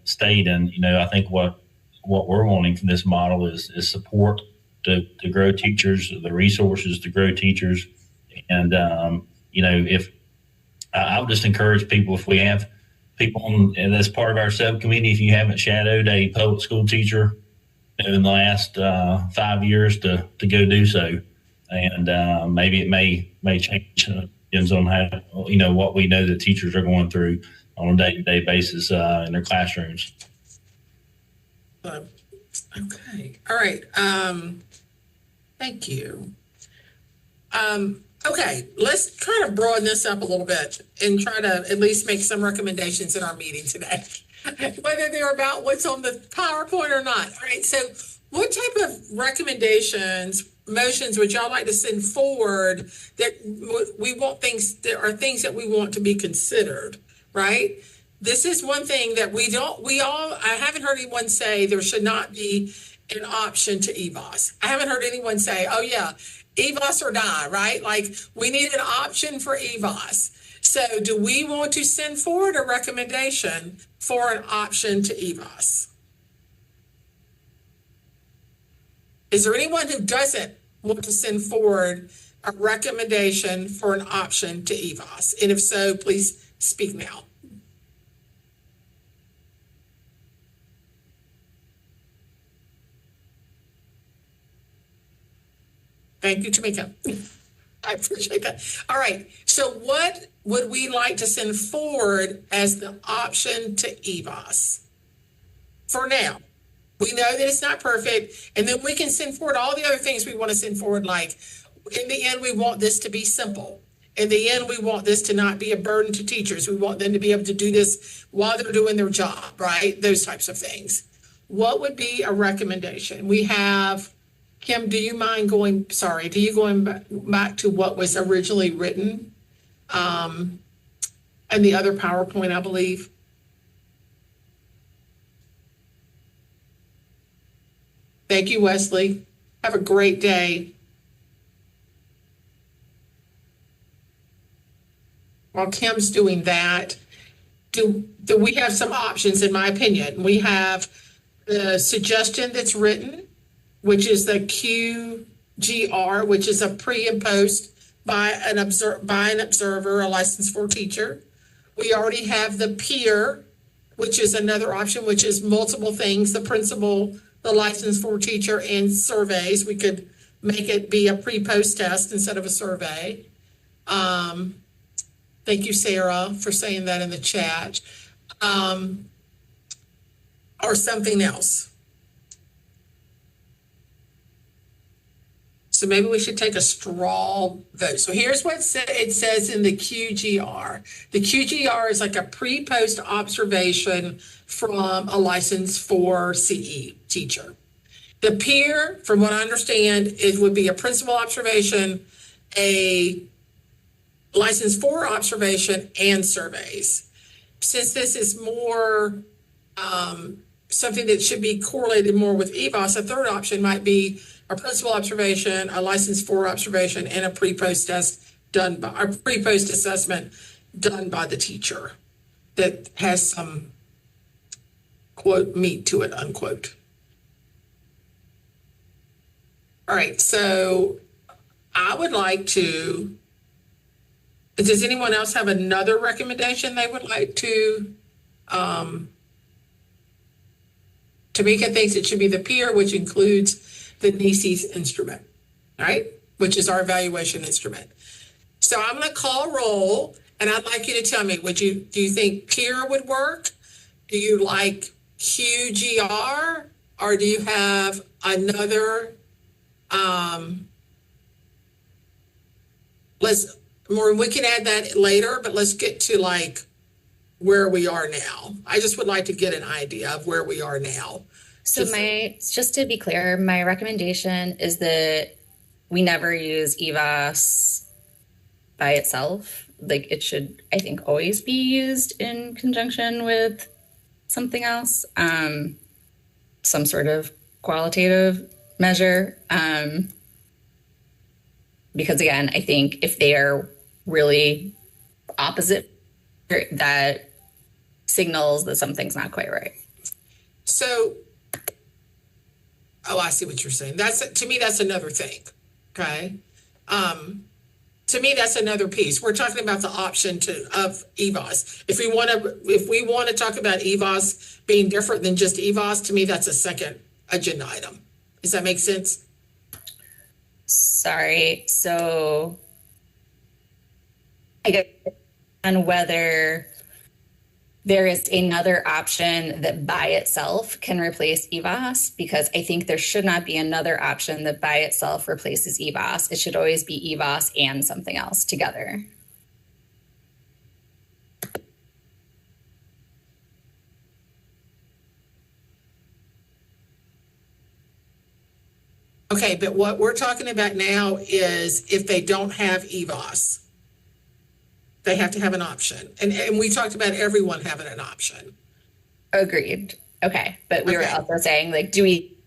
state, and I think what we're wanting from this model is support to grow teachers, the resources to grow teachers, and if I'll just encourage people, if we have people and that's part of our subcommittee, if you haven't shadowed a public school teacher in the last 5 years, to go do so, and maybe it may change. Depends on how what we know that teachers are going through on a day-to-day basis in their classrooms. Okay. All right. Thank you. Okay, let's try to broaden this up a little bit and try to at least make some recommendations in our meeting today, whether they're about what's on the PowerPoint or not. All right, so what type of recommendations, motions would y'all like to send forward that we want things that are things that we want to be considered, right? This is one thing that I haven't heard anyone say there should not be an option to EVOS. I haven't heard anyone say, oh yeah, EVOS or die, right? Like we need an option for EVOS. So do we want to send forward a recommendation for an option to EVOS? Is there anyone who doesn't want to send forward a recommendation for an option to EVOS? And if so, please speak now. Thank you, Tamika. I appreciate that. All right. So what would we like to send forward as the option to EVOS? For now, we know that it's not perfect, and then we can send forward all the other things we want to send forward, like in the end, we want this to be simple. In the end, we want this to not be a burden to teachers. We want them to be able to do this while they're doing their job, right? Those types of things. What would be a recommendation? We have... Kim, do you going back to what was originally written and the other PowerPoint, I believe? Thank you, Wesley. Have a great day. While Kim's doing that, do we have some options, in my opinion? We have the suggestion that's written, which is the QGR, which is a pre and post by an observer, a licensed for teacher. We already have the peer, which is another option, which is multiple things, the principal, the licensed for teacher, and surveys. We could make it be a pre-post test instead of a survey. Thank you, Sarah, for saying that in the chat. Or something else. So maybe we should take a straw vote. So here's what it says in the QGR. The QGR is like a pre-post observation from a licensed for CE teacher. The peer, from what I understand, it would be a principal observation, a license for observation, and surveys. Since this is more something that should be correlated more with EVOS, a third option might be a principal observation, a license for observation, and a pre-post test done by, or pre-post assessment done by the teacher that has some quote meat to it, unquote. All right, so I would like to, does anyone else have another recommendation they would like to, Tamika thinks it should be the peer, which includes the NECES instrument, right? Which is our evaluation instrument. So I'm gonna call roll, and I'd like you to tell me, do you think peer would work? Do you like QGR, or do you have another, we can add that later, but let's get to like where we are now. I just would like to get an idea of where we are now. So just to be clear, my recommendation is that we never use EVOS by itself. Like it should, I think, always be used in conjunction with something else, some sort of qualitative measure. Because again, I think if they are really opposite, that signals that something's not quite right. So, I see what you're saying. To me, that's another thing. Okay. To me, that's another piece. We're talking about the option of EVOS. If we want to talk about EVOS being different than just EVOS, to me, that's a second agenda item. Does that make sense? Sorry. So I guess on whether there is another option that by itself can replace EVOS, because I think there should not be another option that by itself replaces EVOS. It should always be EVOS and something else together. Okay, but what we're talking about now is if they don't have EVOS, they have to have an option. And we talked about everyone having an option. Agreed. Okay. But we were also saying, like, do we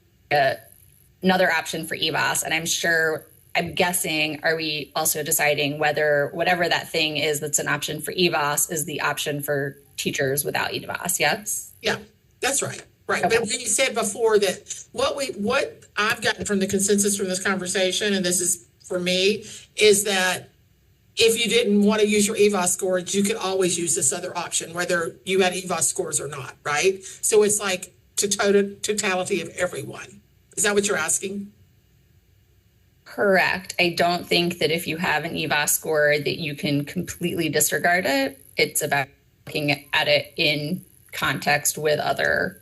another option for EVOS? And I'm guessing, are we also deciding whether whatever that thing is that's an option for EVOS is the option for teachers without EVOS? Yes? Yeah, that's right. Right. Okay. But you said before that what I've gotten from the consensus from this conversation, and this is for me, is that if you didn't want to use your EVOS scores, you could always use this other option, whether you had EVOS scores or not, right? So it's like totality of everyone. Is that what you're asking? Correct. I don't think that if you have an EVOS score that you can completely disregard it. It's about looking at it in context with other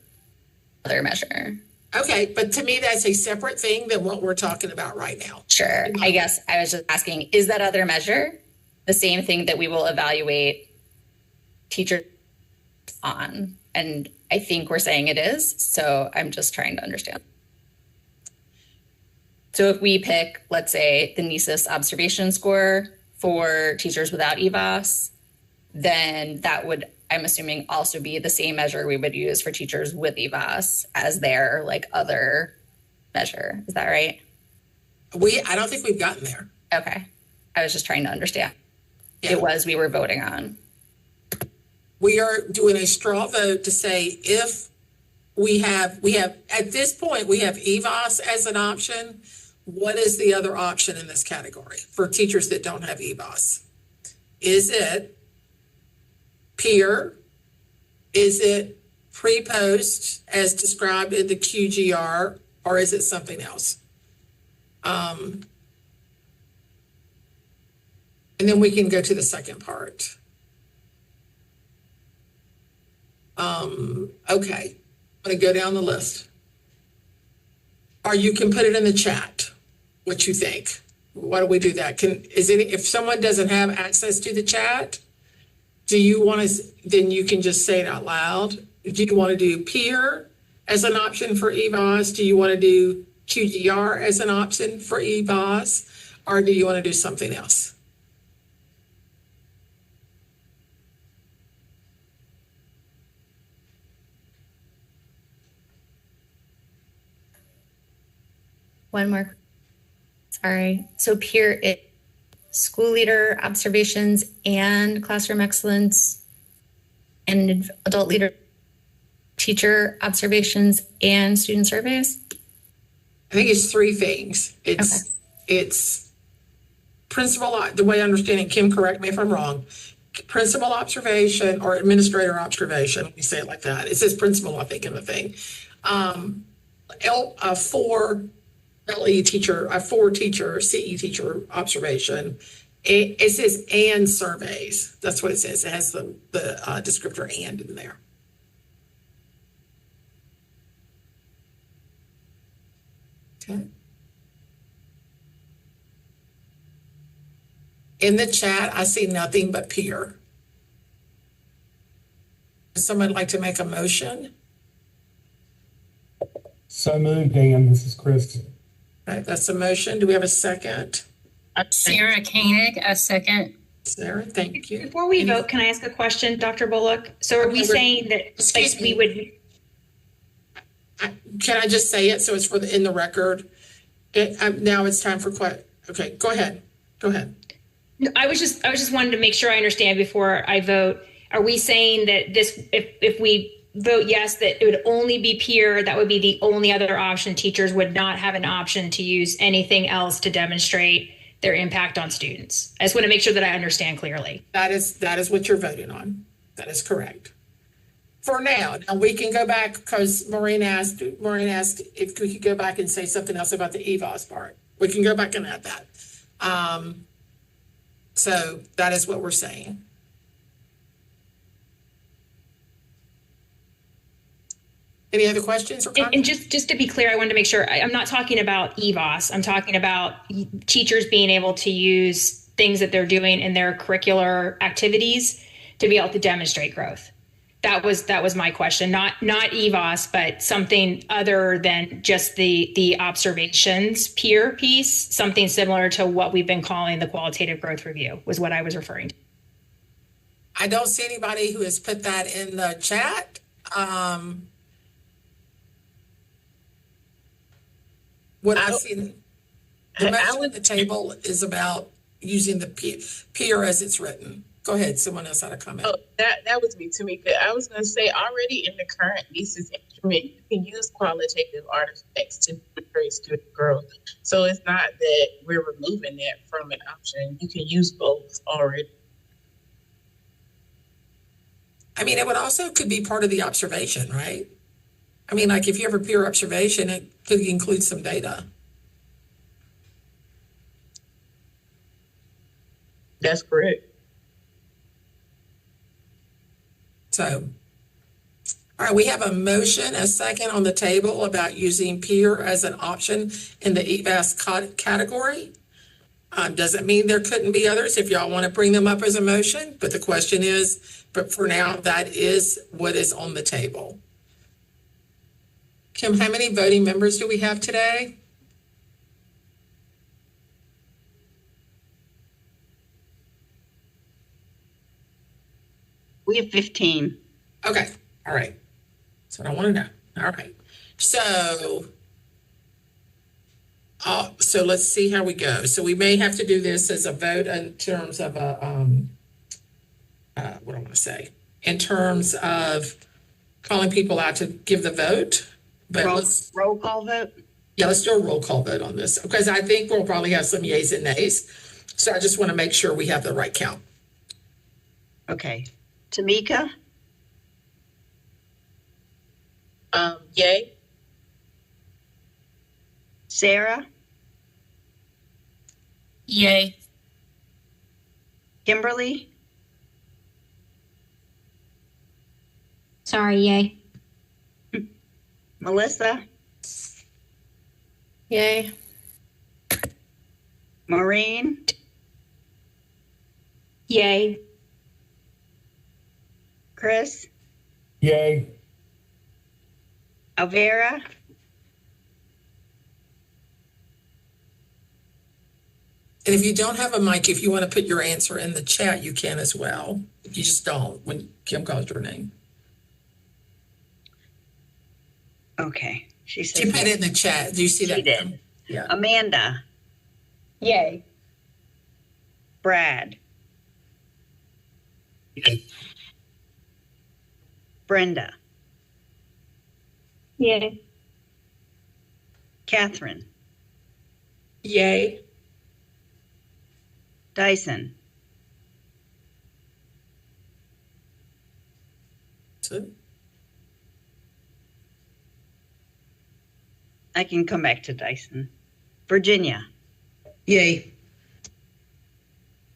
measure. Okay, but to me, that's a separate thing than what we're talking about right now. Sure. I guess I was just asking, is that other measure the same thing that we will evaluate teachers on? And I think we're saying it is. So I'm just trying to understand. So if we pick, let's say, the NECES observation score for teachers without EVOS, then that would, I'm assuming, also be the same measure we would use for teachers with EVOS as their like other measure. Is that right? I don't think we've gotten there. Okay. I was just trying to understand. Yeah. We were voting on. We are doing a straw vote to say if we have at this point, we have EVOS as an option. What is the other option in this category for teachers that don't have EVOS? Is it peer? Is it pre-post as described in the QGR, or is it something else? And then we can go to the second part. Okay, I'm gonna go down the list. Or you can put it in the chat, what you think. Why do we do that? If someone doesn't have access to the chat, do you want to, then you can just say it out loud. Do you want to do peer as an option for EVOS? Do you want to do QGR as an option for EVOS? Or do you want to do something else? One more. Sorry. So peer school leader observations and classroom excellence and adult leader teacher observations and student surveys. I think it's three things. It's principal, the way I understand it, Kim, correct me if I'm wrong, principal observation or administrator observation. Let me say it like that. It says principal, I think, in the thing. Four LE teacher, a four teacher, CE teacher observation. It says and surveys. That's what it says. It has the descriptor and in there. Okay. In the chat, I see nothing but peer. Would someone like to make a motion? So moved, Dan. This is Chris. All right, that's a motion. Do we have a second? Sarah Koenig, a second. Sarah, thank you. Before we vote, can I ask a question, Dr. Bullock? So are we saying that we would? Can I just say it so it's in the record? Now it's time for okay, go ahead. Go ahead. No, I was just wanted to make sure I understand before I vote. Are we saying that this, if we vote yes, that it would only be peer, that would be the only other option? Teachers would not have an option to use anything else to demonstrate their impact on students. I just want to make sure that I understand clearly. That is what you're voting on. That is correct. For now we can go back because Maureen asked if we could go back and say something else about the EVOS part. We can go back and add that. So that is what we're saying. Any other questions or comments? And just to be clear, I wanted to make sure I'm not talking about EVOS. I'm talking about teachers being able to use things that they're doing in their curricular activities to be able to demonstrate growth. That was my question. Not EVOS, but something other than just the observations peer piece, something similar to what we've been calling the qualitative growth review was what I was referring to. I don't see anybody who has put that in the chat. What I see, the motion at the table is about using the peer as it's written. Go ahead. Someone else had a comment. Oh, that was me, Tamika. I was going to say already in the current LEASES instrument, you can use qualitative artifacts to demonstrate student growth. So it's not that we're removing that from an option. You can use both already. I mean, it would also could be part of the observation, right? I mean, like if you have a peer observation, it could include some data. That's correct. So, all right, we have a motion, a second on the table about using peer as an option in the EVAS category. Doesn't mean there couldn't be others if y'all want to bring them up as a motion, but the question is, but for now, that is what is on the table. Kim, how many voting members do we have today? We have 15. Okay, all right. That's what I want to know. All right. So let's see how we go. So we may have to do this as a vote in terms of what I want to say, in terms of calling people out to give the vote. But roll call vote? Yeah, let's do a roll call vote on this because I think we'll probably have some yays and nays. So I just want to make sure we have the right count. Okay. Tamika? Yay. Sarah? Yay. Kimberly? Sorry, yay. Melissa? Yay. Maureen? Yay. Chris? Yay. Alvera, And if you don't have a mic, if you want to put your answer in the chat, you can as well. If you just don't when Kim calls your name. okay. She said She put it in the chat. Do you see that? She did. Yeah. Amanda, Yay. Brad, Brenda, Yay. Catherine, Yay. Dyson, So, I can come back to Dyson. Virginia, yay.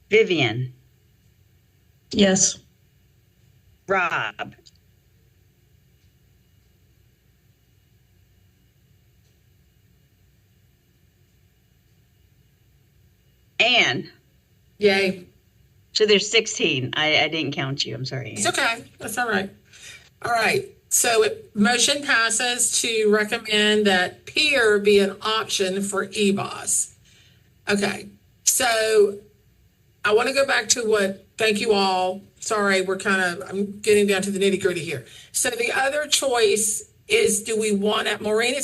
Vivian, Yes. Rob, Anne. Yay. So there's 16. I didn't count you. I'm sorry. It's okay. That's all right. All right. So motion passes to recommend that peer be an option for EBOS. Okay. So I want to go back to thank you all. Sorry, I'm getting down to the nitty gritty here. So the other choice is, do we want to, Maureen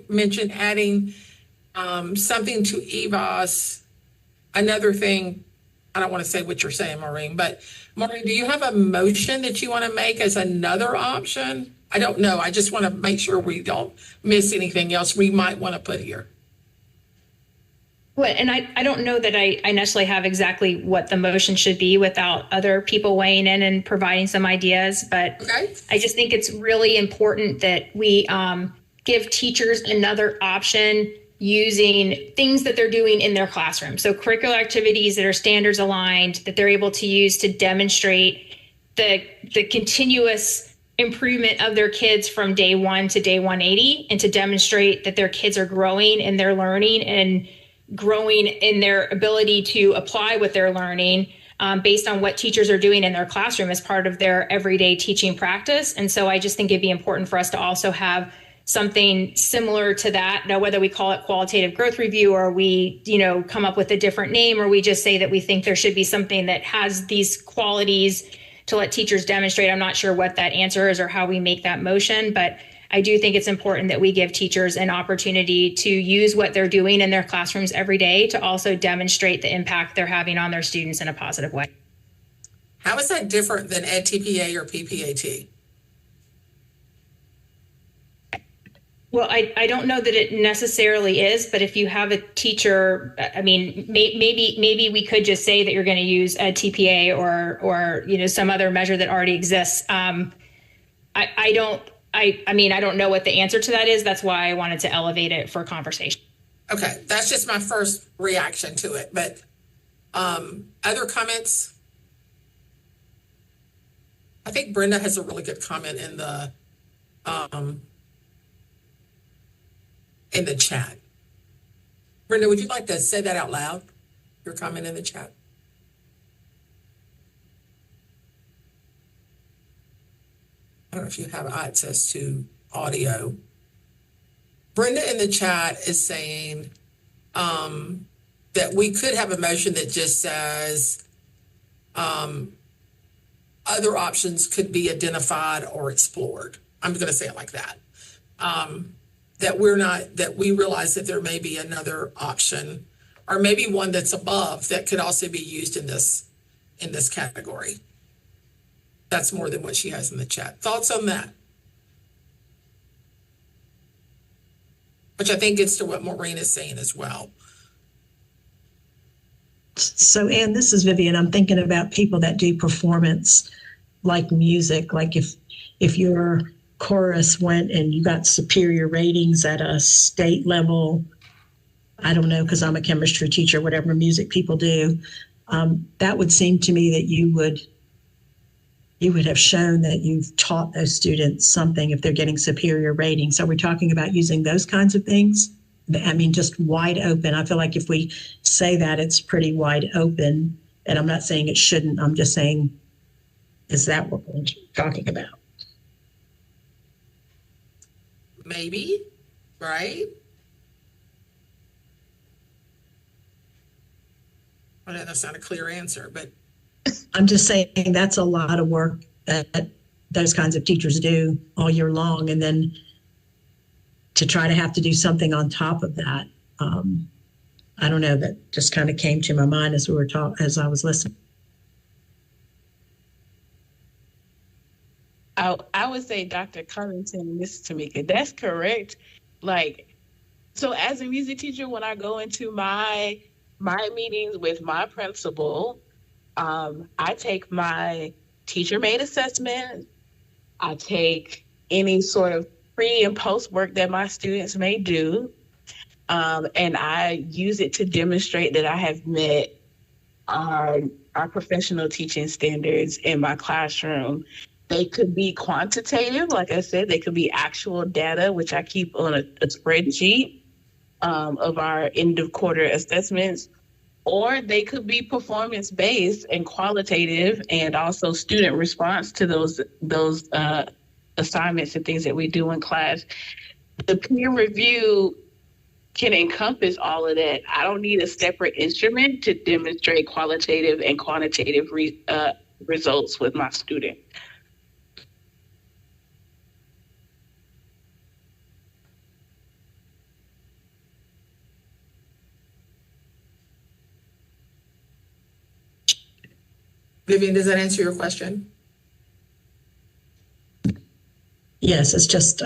mentioned adding something to EBOS, another thing. I don't want to say what you're saying, Maureen, but Maureen, do you have a motion that you want to make as another option? I don't know. I just want to make sure we don't miss anything else we might want to put here. Well, and I don't know that I necessarily have exactly what the motion should be without other people weighing in and providing some ideas. But Okay. I just think it's really important that we give teachers another option using things that they're doing in their classroom. So curricular activities that are standards aligned, that they're able to use to demonstrate the continuous improvement of their kids from day 1 to day 180, and to demonstrate that their kids are growing in their learning and growing in their ability to apply what they're learning based on what teachers are doing in their classroom as part of their everyday teaching practice. And so I just think it'd be important for us to also have something similar to that. Now, whether we call it qualitative growth review, or we, come up with a different name, or we just say that we think there should be something that has these qualities to let teachers demonstrate. I'm not sure what that answer is or how we make that motion, but I do think it's important that we give teachers an opportunity to use what they're doing in their classrooms every day to also demonstrate the impact they're having on their students in a positive way. How is that different than EdTPA or PPAT? Well, I don't know that it necessarily is, but if you have a teacher, I mean, maybe we could just say that you're going to use a TPA or some other measure that already exists. I don't know what the answer to that is. That's why I wanted to elevate it for conversation. Okay, that's just my first reaction to it. But other comments? I think Brenda has a really good comment in the chat. Brenda, would you like to say that out loud? Your comment in the chat. I don't know if you have access to audio. Brenda in the chat is saying that we could have a motion that just says other options could be identified or explored. I'm going to say it like that. That we realize that there may be another option, or maybe one that's above that could also be used in this category. That's more than what she has in the chat. Thoughts on that? Which I think gets to what Maureen is saying as well. So, Anne, this is Vivian. I'm thinking about people that do performance like music. Like if your chorus went and you got superior ratings at a state level, I don't know, because I'm a chemistry teacher, whatever music people do, that would seem to me that you would have shown that you've taught those students something if they're getting superior ratings. So we're talking about using those kinds of things. I mean, just wide open. I feel like if we say that, it's pretty wide open. And I'm not saying it shouldn't. I'm just saying, is that what we're talking about? maybe, right? I know that's not a clear answer, but I'm just saying that's a lot of work that those kinds of teachers do all year long. And then to try to have to do something on top of that, I don't know, that just kind of came to my mind as we were as I was listening. I would say, Dr. Covington and Mrs. Tamika, that's correct. Like, so as a music teacher, when I go into my meetings with my principal, I take my teacher-made assessment. I take any sort of pre and post work that my students may do, and I use it to demonstrate that I have met our professional teaching standards in my classroom. They could be quantitative, like I said, they could be actual data, which I keep on a spreadsheet of our end of quarter assessments, or they could be performance-based and qualitative, and also student response to those assignments and things that we do in class. The peer review can encompass all of that. I don't need a separate instrument to demonstrate qualitative and quantitative results with my student. Vivian, does that answer your question? Yes, it's just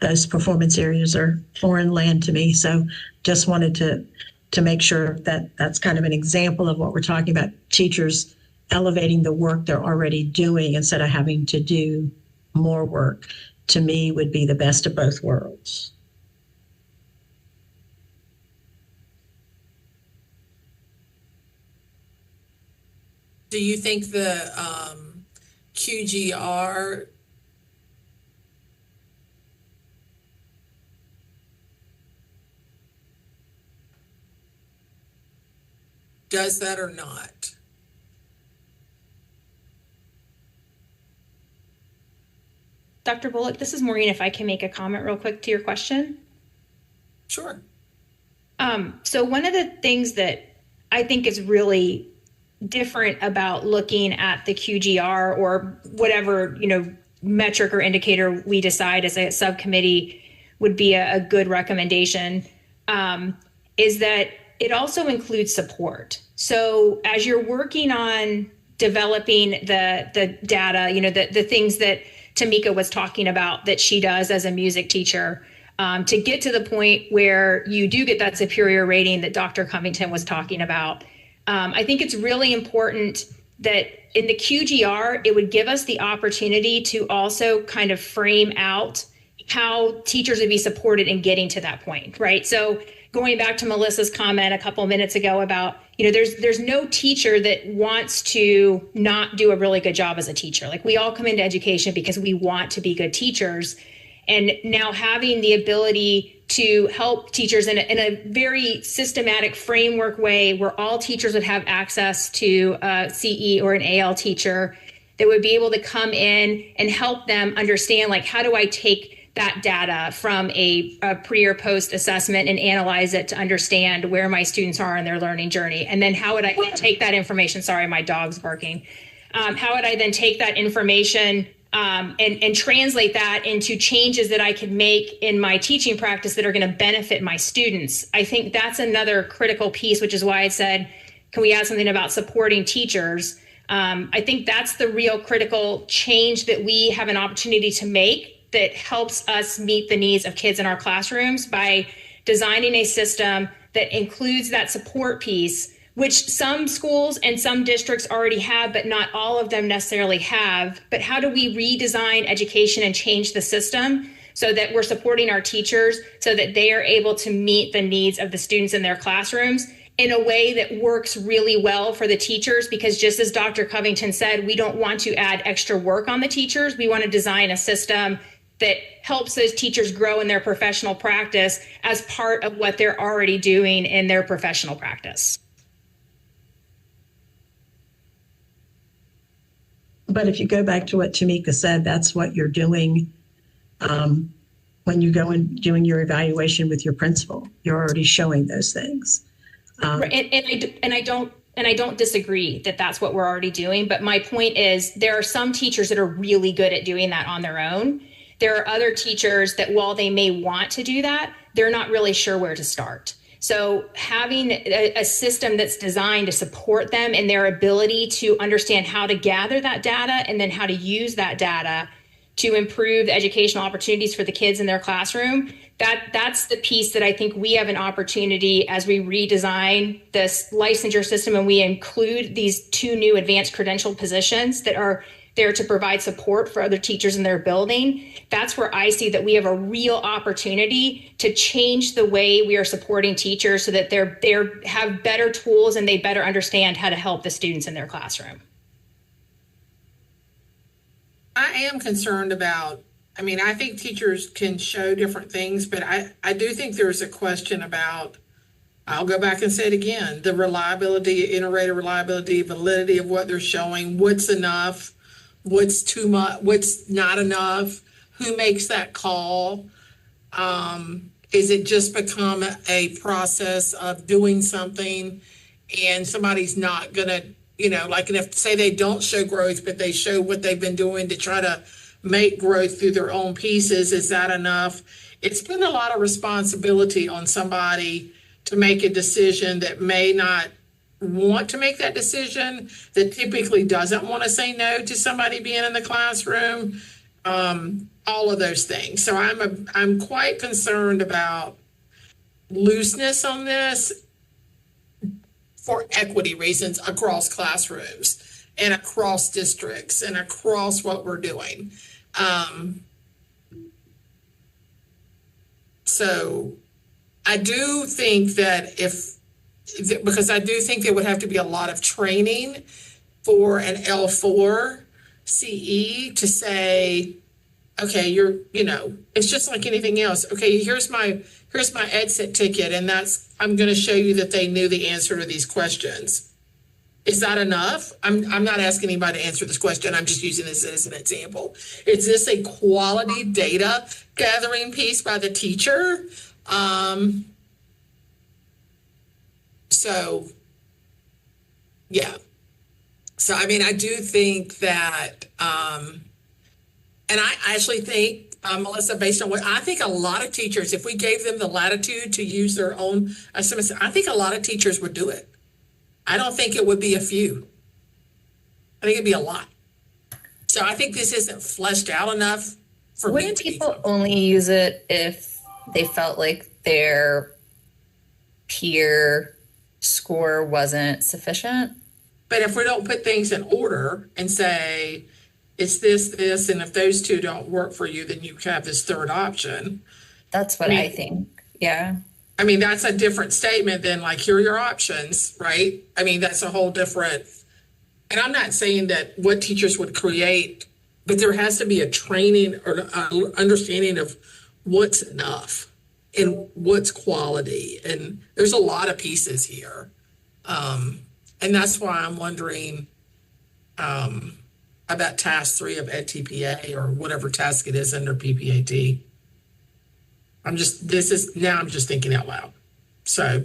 those performance areas are foreign land to me. So just wanted to make sure that that's kind of an example of what we're talking about, teachers elevating the work they're already doing instead of having to do more work, to me would be the best of both worlds. Do you think the QGR does that or not? Dr. Bullock, this is Maureen, if I can make a comment real quick to your question. Sure. So one of the things that I think is really different about looking at the QGR or whatever, metric or indicator we decide as a subcommittee would be a good recommendation, is that it also includes support. So as you're working on developing the data, the things that Tamika was talking about that she does as a music teacher, to get to the point where you do get that superior rating that Dr. Covington was talking about, I think it's really important that in the QGR, it would give us the opportunity to also kind of frame out how teachers would be supported in getting to that point, right? So going back to Melissa's comment a couple of minutes ago about, there's no teacher that wants to not do a really good job as a teacher. Like, we all come into education because we want to be good teachers. And now having the ability to help teachers in a very systematic framework way where all teachers would have access to a CE or an AL teacher that would be able to come in and help them understand, like, how do I take that data from a pre or post assessment and analyze it to understand where my students are in their learning journey? And then how would I take that information? Sorry, my dog's barking. How would I then take that information and translate that into changes that I could make in my teaching practice that are going to benefit my students? I think that's another critical piece, which is why I said, can we add something about supporting teachers? I think that's the real critical change that we have an opportunity to make that helps us meet the needs of kids in our classrooms by designing a system that includes that support piece, which some schools and some districts already have, but not all of them necessarily have. But how do we redesign education and change the system so that we're supporting our teachers so that they are able to meet the needs of the students in their classrooms in a way that works really well for the teachers? Because just as Dr. Covington said, we don't want to add extra work on the teachers. We want to design a system that helps those teachers grow in their professional practice as part of what they're already doing in their professional practice. But if you go back to what Tamika said, that's what you're doing when when you go and doing your evaluation with your principal. You're already showing those things. And I don't disagree that that's what we're already doing. But my point is there are some teachers that are really good at doing that on their own. There are other teachers that while they may want to do that, they're not really sure where to start. So having a system that's designed to support them in their ability to understand how to gather that data and then how to use that data to improve the educational opportunities for the kids in their classroom, that's the piece that I think we have an opportunity as we redesign this licensure system and we include these 2 new advanced credentialed positions that are there to provide support for other teachers in their building. That's where I see that we have a real opportunity to change the way we are supporting teachers so that they have better tools and they better understand how to help the students in their classroom. I am concerned about, I think teachers can show different things, but I do think there's a question about, I'll go back and say it again, the reliability, iterative reliability, validity of what they're showing, what's enough, what's too much, what's not enough, who makes that call? Is it just become a process of doing something and somebody's not gonna, like if say they don't show growth, but they show what they've been doing to try to make growth through their own pieces, is that enough? It's been a lot of responsibility on somebody to make a decision that may not want to make that decision, that typically doesn't want to say no to somebody being in the classroom, all of those things. So I'm quite concerned about looseness on this for equity reasons across classrooms and across districts and across what we're doing. So I do think that because I do think there would have to be a lot of training for an L4 CE to say, okay, it's just like anything else. Okay, here's my exit ticket, and I'm going to show you that they knew the answer to these questions. Is that enough? I'm not asking anybody to answer this question. I'm just using this as an example. Is this a quality data gathering piece by the teacher? So, yeah. So, I do think that, and I actually think, Melissa, based on what I think a lot of teachers, if we gave them the latitude to use their own estimates, I think a lot of teachers would do it. I don't think it would be a few. I think it'd be a lot. So I think this isn't fleshed out enough for Wouldn't people only use it if they felt like their peer score wasn't sufficient? But if we don't put things in order and say, it's this, and if those 2 don't work for you, then you have this third option. That's what I think. Yeah. That's a different statement than like, here are your options, right? That's a whole different, and I'm not saying that what teachers would create, but there has to be a training or understanding of what's enough and what's quality. And there's a lot of pieces here. And that's why I'm wondering about task 3 of EdTPA or whatever task it is under PPAT. I'm just thinking out loud. So,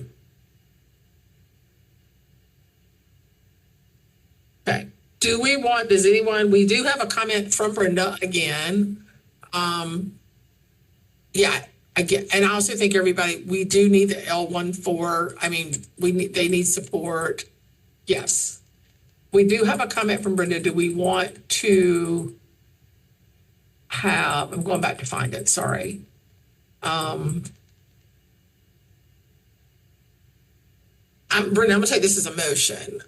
okay. We do have a comment from Brenda again. Yeah, again, and I also think we do need the L14. They need support. Yes. We do have a comment from Brenda. Do we want to I'm going back to find it, sorry. Brenda, I'm going to take this as a motion.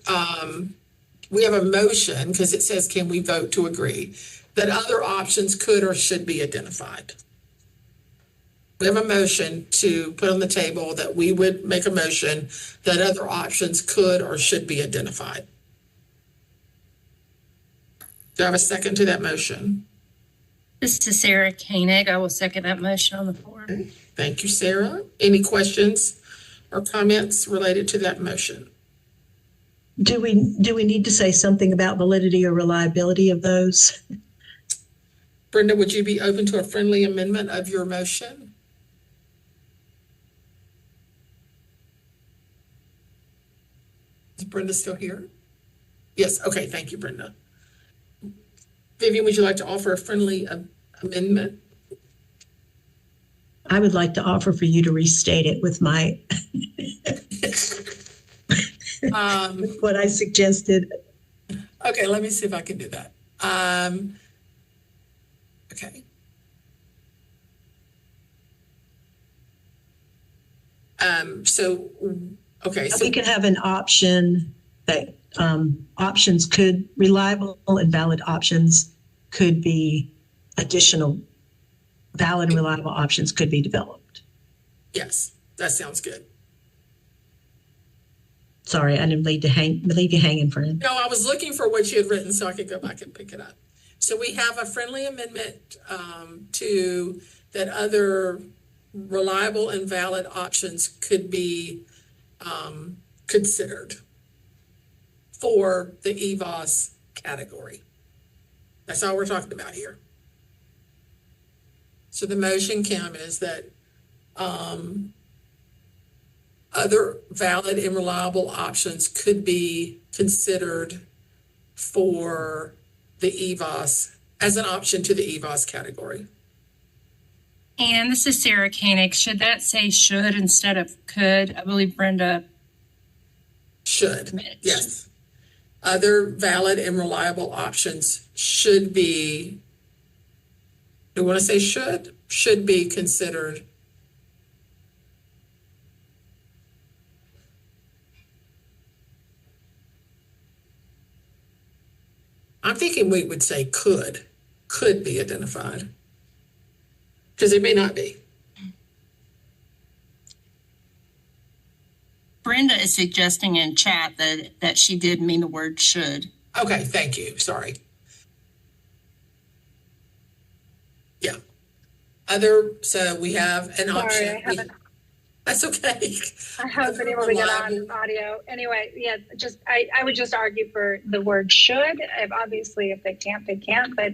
We have a motion because it says, can we vote to agree that other options could or should be identified? We have a motion to put on the table that we would make a motion that other options could or should be identified. Do I have a second to that motion? This is Sarah Koenig. I will second that motion on the floor. Thank you, Sarah. Any questions or comments related to that motion? Do we need to say something about validity or reliability of those? Brenda, would you be open to a friendly amendment of your motion? Is Brenda still here? Yes, okay, thank you, Brenda. Vivian, would you like to offer a friendly amendment? I would like to offer for you to restate it with my what I suggested. Okay, let me see if I can do that. Okay. So We could have an option that options could, reliable and valid options could be additional, valid and reliable options could be developed. Yes, that sounds good. Sorry, I didn't leave you hanging, friend. No, I was looking for what you had written so I could go back and pick it up. So we have a friendly amendment to that other reliable and valid options could be considered for the EVOS category. That's all we're talking about here. So the motion, Kim, is that other valid and reliable options could be considered for the EVOS as an option to the EVOS category. And this is Sarah Koenig. Should that say should instead of could? I believe Brenda should. Yes. Other valid and reliable options should be, do you want to say should be considered. I'm thinking we would say could be identified, because it may not be. Brenda is suggesting in chat that she did mean the word should. Okay, thank you. Sorry. Yeah. So we have an option. Sorry, I haven't. That's okay. I haven't been able to get on audio. Anyway, yeah, I would just argue for the word should. Obviously, if they can't, they can't. But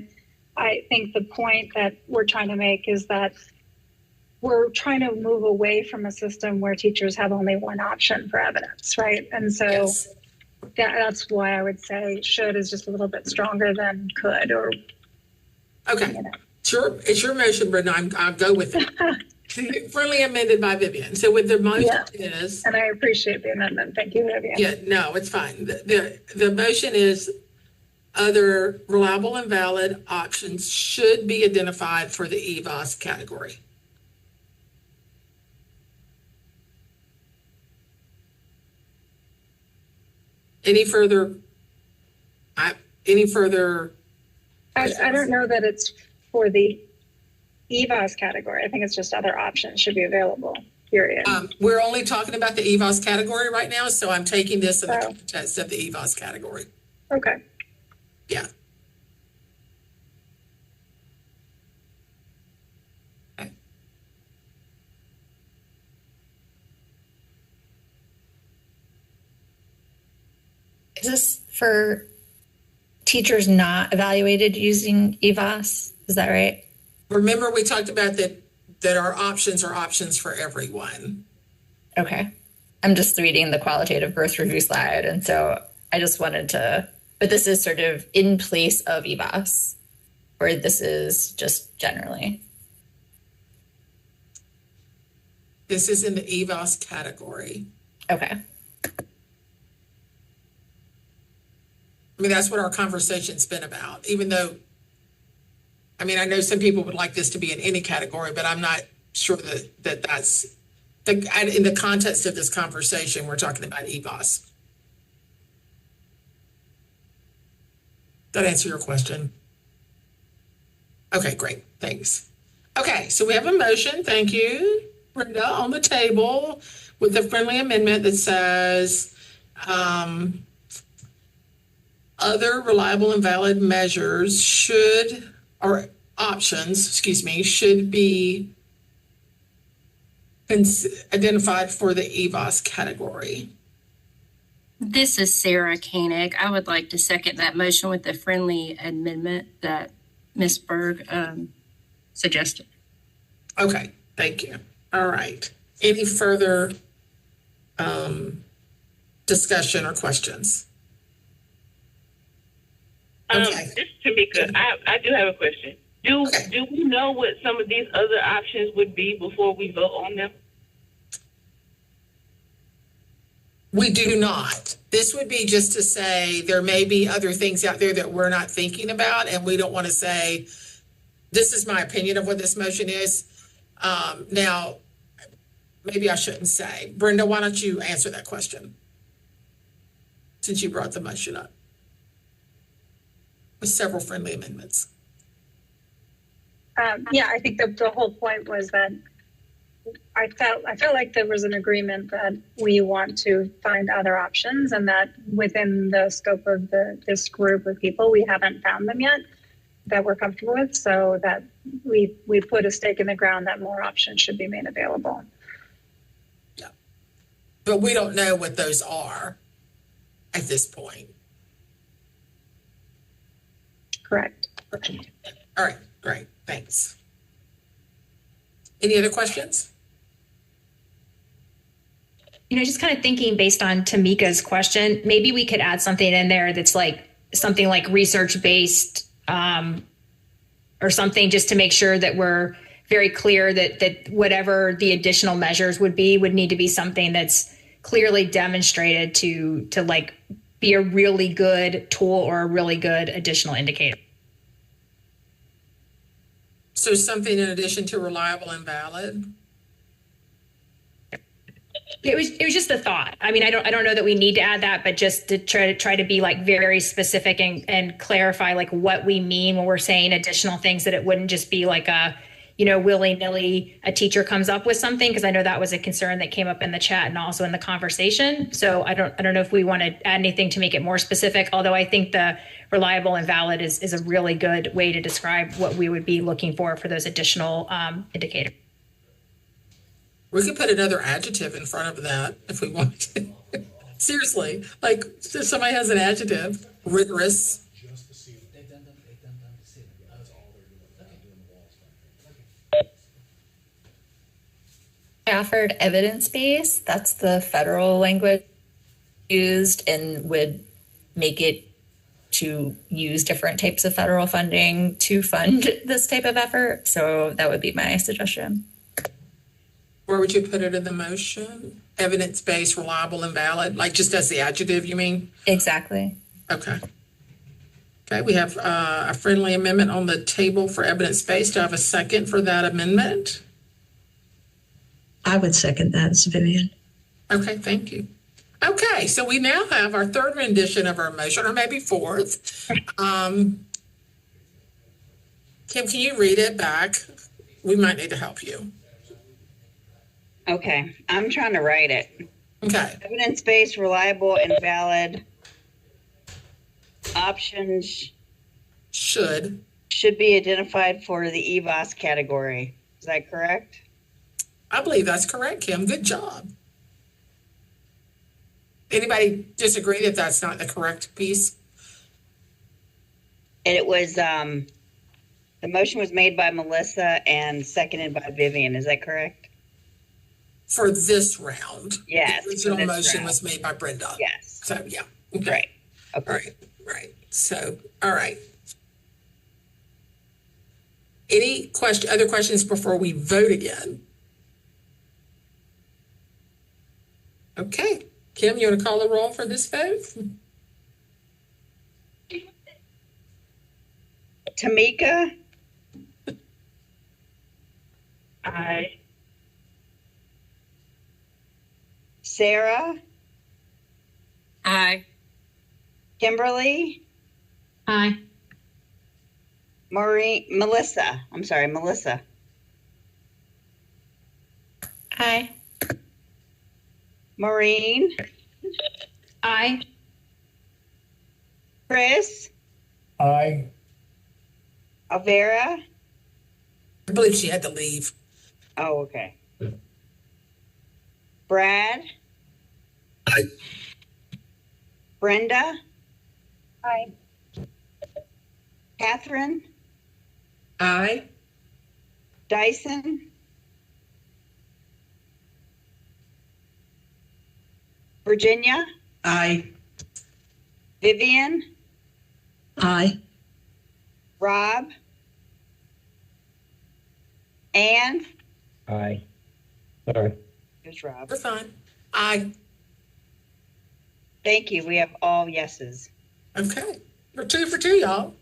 I think the point that we're trying to make is that we're trying to move away from a system where teachers have only one option for evidence, right? And so Yes. that's why I would say should is just a little bit stronger than could. Or Okay. Sure. It's your motion, Brenda. I'll go with it. Friendly amended by Vivian. So with the motion is, and I appreciate the amendment. Thank you, Vivian. yeah, no, it's fine. The motion is other reliable and valid options should be identified for the EVOS category. Any further? I don't know that it's for the EVOS category. I think it's just other options should be available, period. We're only talking about the EVOS category right now, so I'm taking this in the context of the EVOS category. Okay. Yeah. Okay. Is this for teachers not evaluated using EVOS? Is that right? Remember, we talked about that our options are options for everyone. Okay. I'm just reading the qualitative birth review slide. And so I just wanted to, but this is sort of in place of EVOS, or this is just generally? This is in the EVOS category. Okay. I mean, that's what our conversation's been about, even though, I mean, I know some people would like this to be in any category, but I'm not sure that's in the context of this conversation, we're talking about EVOS. That answer your question? Okay, great, thanks. Okay, so we have a motion, thank you, Brenda, on the table with a friendly amendment that says, other reliable and valid measures should, or options, should be identified for the EVOS category. This is Sarah Koenig. I would like to second that motion with the friendly amendment that Ms. Berg suggested. Okay, thank you. All right. Any further discussion or questions? Okay. This is Tamika. I do have a question. Do we know what some of these other options would be before we vote on them? We do not. This would be just to say there may be other things out there that we're not thinking about, and we don't want to say, this is my opinion of what this motion is. Now, maybe I shouldn't say. Brenda, why don't you answer that question? Since you brought the motion up. With several friendly amendments. Yeah, I think the whole point was that I felt like there was an agreement that we want to find other options, and that within the scope of this group of people, we haven't found them yet that we're comfortable with, so that we put a stake in the ground that more options should be made available. Yeah, but we don't know what those are at this point. Correct. All right, great, thanks. Any other questions? You know, just kind of thinking based on Tamika's question, maybe we could add something in there that's like something like research-based or something, just to make sure that we're very clear that whatever the additional measures would need to be something that's clearly demonstrated to like be a really good tool or a really good additional indicator. So something in addition to reliable and valid? It was just a thought. I mean, I don't know that we need to add that, but just to try to be like very specific and clarify like what we mean when we're saying additional things, that it wouldn't just be like a, you know, willy-nilly a teacher comes up with something, because I know that was a concern that came up in the chat and also in the conversation. So I don't know if we want to add anything to make it more specific, although I think the reliable and valid is a really good way to describe what we would be looking for those additional indicators. We could put another adjective in front of that if we wanted to. Seriously, like if somebody has an adjective, rigorous. I offered evidence-based. That's the federal language used, and would make it to use different types of federal funding to fund this type of effort. So that would be my suggestion. Where would you put it in the motion? Evidence-based, reliable, and valid, like just as the adjective, you mean? Exactly. Okay. Okay, we have a friendly amendment on the table for evidence-based. Do I have a second for that amendment? I would second that, Vivian. Okay, thank you. Okay, so we now have our third rendition of our motion, or maybe fourth. Kim, can you read it back? We might need to help you. Okay, I'm trying to write it. Okay. Evidence-based, reliable, and valid options should be identified for the EVOS category. Is that correct? I believe that's correct, Kim. Good job. Anybody disagree that that's not the correct piece? And it was, the motion was made by Melissa and seconded by Vivian. Is that correct? For this round. Yes. The original motion was made by Brenda. Yes. So, yeah. Okay. Right. Okay. Right. So, all right. Any other questions before we vote again? Okay. Kim, you want to call the roll for this vote? Tamika? Aye. Sarah? Aye. Kimberly? Aye. Melissa. Aye. Maureen? Aye. Chris? Aye. Alvera? I believe she had to leave. Oh, okay. Brad? Aye. Brenda? Aye. Catherine? Aye. Dyson? Virginia? Aye. Vivian? Aye. Rob? Anne? Aye. Sorry. Here's Rob. We're fine. Aye. Thank you. We have all yeses. Okay. We're 2 for 2, y'all.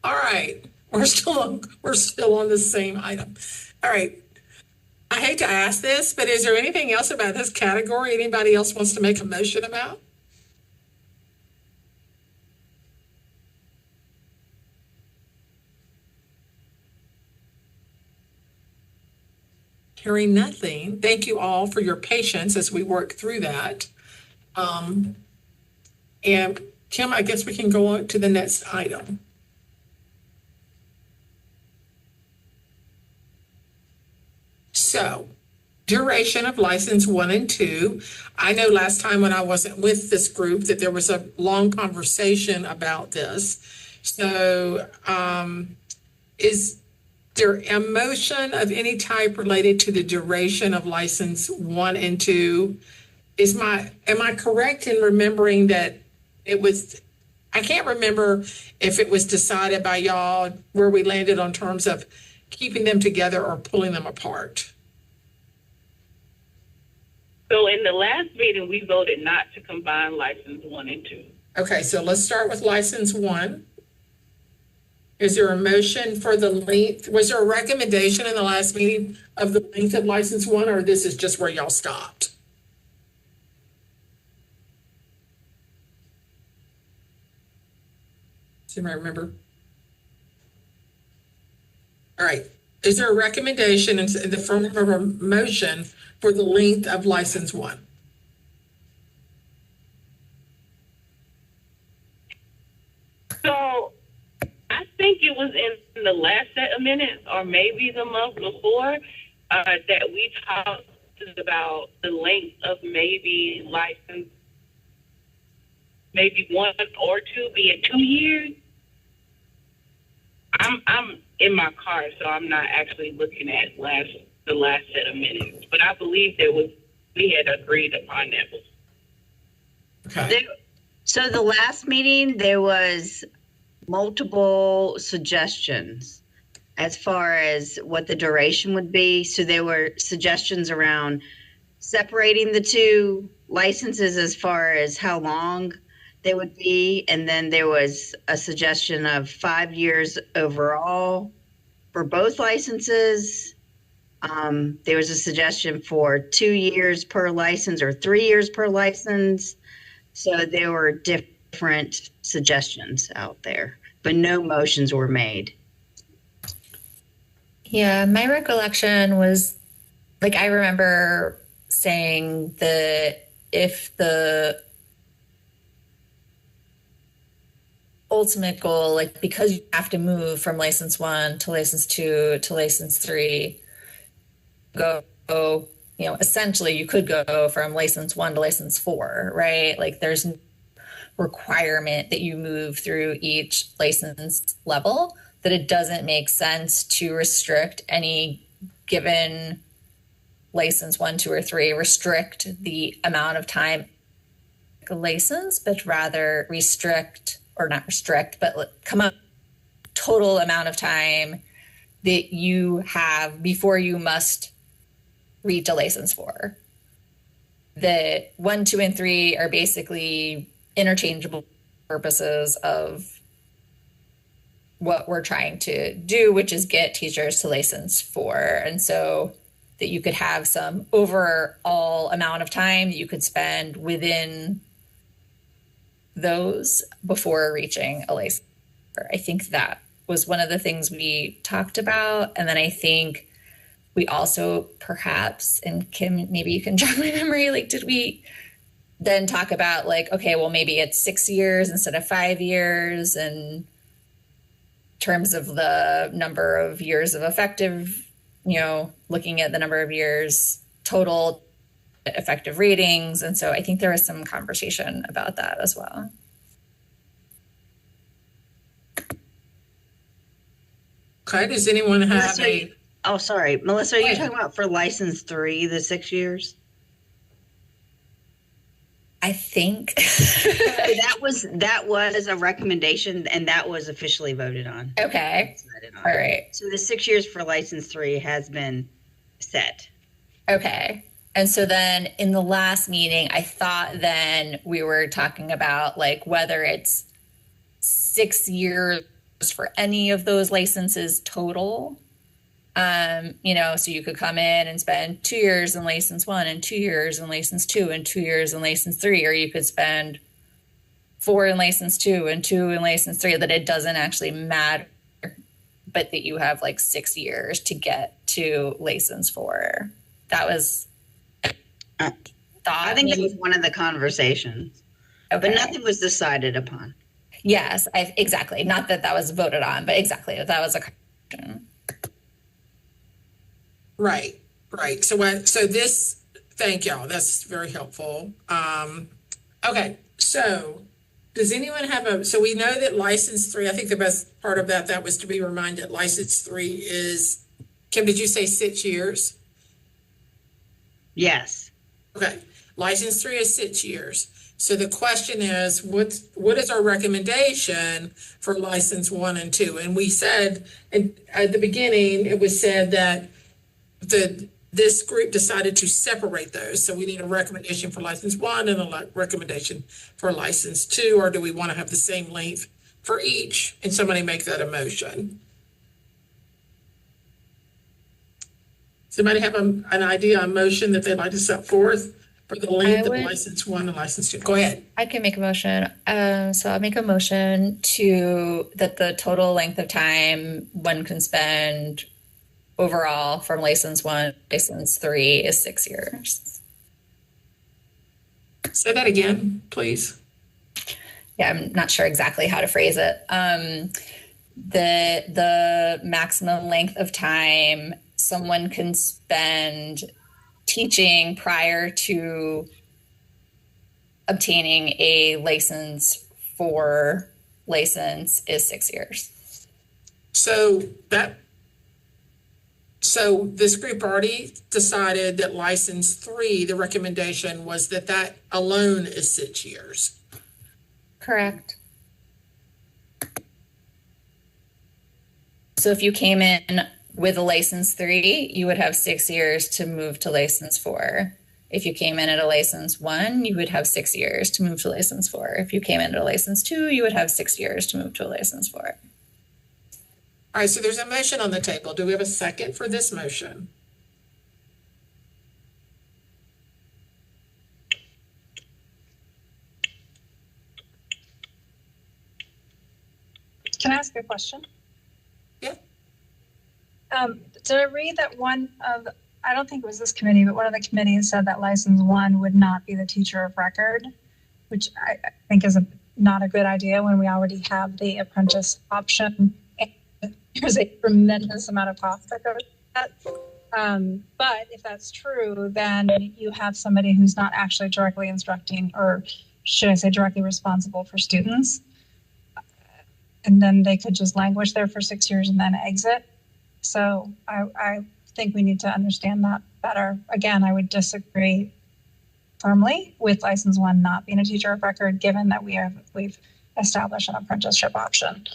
All right. We're still on the same item. All right. I hate to ask this, but is there anything else about this category anybody else wants to make a motion about? Hearing nothing, thank you all for your patience as we work through that. And Kim, I guess we can go on to the next item. So, duration of license 1 and 2. I know last time when I wasn't with this group that there was a long conversation about this. So, is there a motion of any type related to the duration of license 1 and 2? Am I correct in remembering that it was, I can't remember if it was decided by y'all where we landed on terms of keeping them together or pulling them apart? So in the last meeting, we voted not to combine license 1 and 2. Okay, so let's start with license 1. Is there a motion for the length? Was there a recommendation in the last meeting of the length of license 1, or this is just where y'all stopped? Does anybody remember? All right. Is there a recommendation in the form of a motion for the length of license 1? So I think it was in the last set of minutes or maybe the month before that we talked about the length of maybe license, maybe 1 or 2 being 2 years. I'm in my car, so I'm not actually looking at the last set of minutes. But I believe we had agreed upon that. Okay. So the last meeting, there was multiple suggestions as far as what the duration would be. So there were suggestions around separating the 2 licenses as far as how long they would be. And then there was a suggestion of 5 years overall for both licenses. There was a suggestion for 2 years per license or 3 years per license. So there were different suggestions out there, but no motions were made. Yeah, my recollection was, like, I remember saying that if the ultimate goal, like, because you have to move from license 1 to license 2 to license 3, essentially you could go from license 1 to license 4, right? Like, there's no requirement that you move through each license level, that it doesn't make sense to restrict any given license 1, 2, or 3, restrict the amount of time a license, but rather come up total amount of time that you have before you must reach a license 4. The 1, 2, and 3 are basically interchangeable purposes of what we're trying to do, which is get teachers to license 4. And so that you could have some overall amount of time that you could spend within those before reaching a license. I think that was one of the things we talked about. And then I think we also perhaps, and Kim, maybe you can jog my memory, like, did we then talk about, like, okay, well, maybe it's 6 years instead of 5 years, and in terms of the number of years of effective, looking at the number of years total effective ratings. And so I think there was some conversation about that as well. Okay, does anyone have Melissa, oh, sorry. Melissa, are you talking about for license 3, the 6 years? I think that was a recommendation, and that was officially voted on. Okay. All right. So the 6 years for license 3 has been set. Okay. And so then in the last meeting, I thought then we were talking about like whether it's 6 years for any of those licenses total. So you could come in and spend 2 years in license 1 and 2 years in license 2 and 2 years in license 3, or you could spend 4 in license 2 and 2 in license 3, that it doesn't actually matter, but that you have like 6 years to get to license 4. That was I think that was one of the conversations, but nothing was decided upon. Yes, exactly. Not that was voted on, but exactly that was a question. Right. So this, thank y'all. That's very helpful. Okay. So does anyone have so we know that license 3, I think the best part of that was to be reminded license 3 is, Kim, did you say 6 years? Yes. Okay. License 3 is 6 years. So the question is, what is our recommendation for license 1 and 2? And we said at the beginning, it was said that this group decided to separate those. So we need a recommendation for license 1 and a recommendation for license 2, or do we want to have the same length for each? And somebody make that a motion. Somebody have an idea, a motion that they'd like to set forth for the length of license 1 and license 2? Go ahead. I can make a motion. So I'll make a motion that the total length of time one can spend overall from license 1 to license 3 is 6 years. Say that again, please. Yeah, I'm not sure exactly how to phrase it. The maximum length of time someone can spend teaching prior to obtaining a license 4 license is 6 years. So this group already decided that license 3, the recommendation was that alone is 6 years. Correct. So if you came in with a license 3, you would have 6 years to move to license 4. If you came in at a license 1, you would have 6 years to move to license 4. If you came in at a license 2, you would have 6 years to move to a license 4. All right, so there's a motion on the table. Do we have a second for this motion? Can I ask a question? Yeah. Did I read that I don't think it was this committee, but one of the committees said that license 1 would not be the teacher of record, which I think is not a good idea when we already have the apprentice option. And there's a tremendous amount of cost that goes with that. But if that's true, then you have somebody who's not actually directly instructing, or should I say directly responsible for students. And then they could just languish there for 6 years and then exit. So I think we need to understand that better. Again, I would disagree firmly with license 1 not being a teacher of record, given that we've established an apprenticeship option.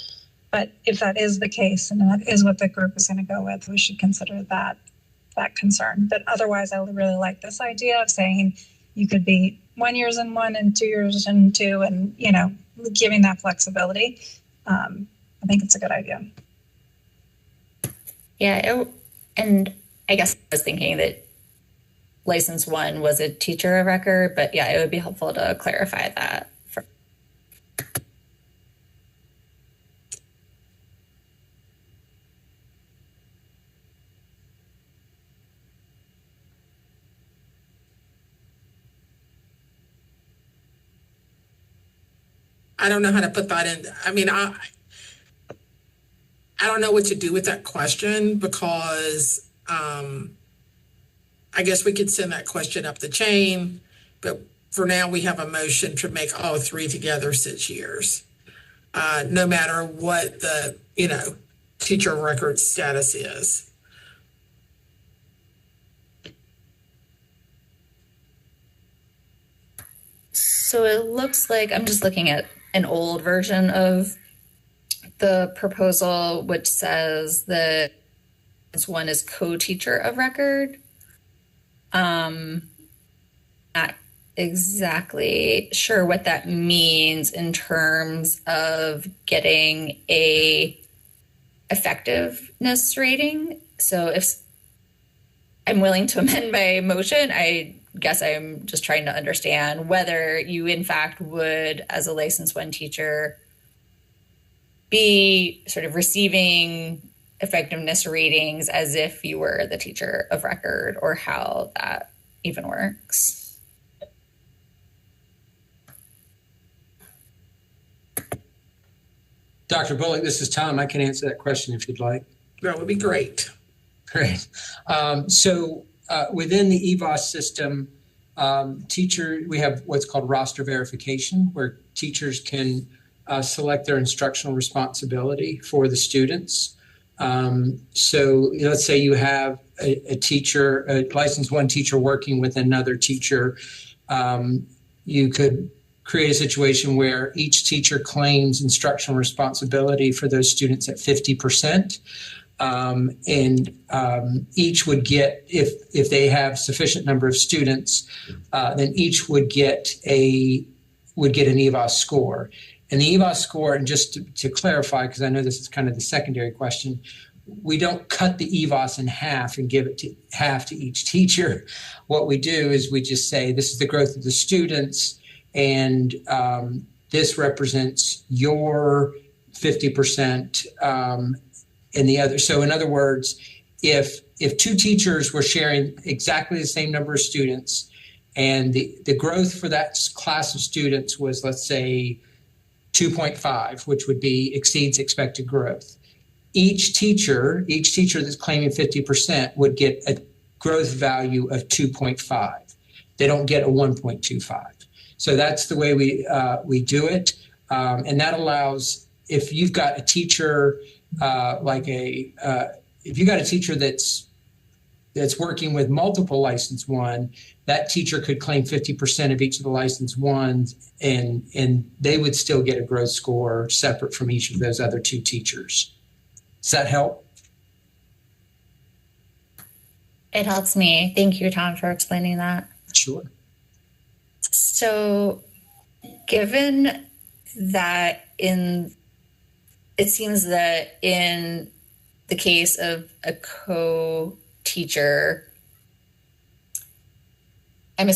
But if that is the case, and that is what the group is going to go with, we should consider that concern. But otherwise, I really like this idea of saying you could be 1 year in 1 and 2 years in 2, and giving that flexibility. I think it's a good idea. Yeah, and I guess I was thinking that license 1 was a teacher of record, but yeah, it would be helpful to clarify that. I don't know how to put that in. I mean, I don't know what to do with that question, because I guess we could send that question up the chain, but for now we have a motion to make all 3 together 6 years. No matter what teacher of record status is. So it looks like I'm just looking at an old version of the proposal, which says that this one is co-teacher of record. Not exactly sure what that means in terms of getting a effectiveness rating. So if I'm willing to amend my motion, I guess I'm just trying to understand whether you in fact would, as a licensed one teacher, be sort of receiving effectiveness ratings as if you were the teacher of record, or how that even works. Dr. Bullock, this is Tom. I can answer that question if you'd like. That would be great. Great. So within the EVOS system, we have what's called roster verification, where teachers can select their instructional responsibility for the students. So let's say you have a teacher, a licensed one teacher working with another teacher. You could create a situation where each teacher claims instructional responsibility for those students at 50%. Each would get, if they have sufficient number of students, then each would get an EVOS score. And the EVOS score, and just to clarify, because I know this is kind of the secondary question, we don't cut the EVOS in half and give it to half to each teacher. What we do is we just say, this is the growth of the students, and this represents your 50%, and the other. So in other words, if two teachers were sharing exactly the same number of students, and the growth for that class of students was, let's say, 2.5, which would be exceeds expected growth. Each teacher that's claiming 50% would get a growth value of 2.5. They don't get a 1.25. So that's the way we do it. And that allows, if you've got a teacher if you got a teacher that's working with multiple licensed one, that teacher could claim 50% of each of the licensed ones, and they would still get a growth score separate from each of those other two teachers. Does that help? It helps me. Thank you, Tom, for explaining that. Sure. So given that it seems that in the case of a co-teacher, I'm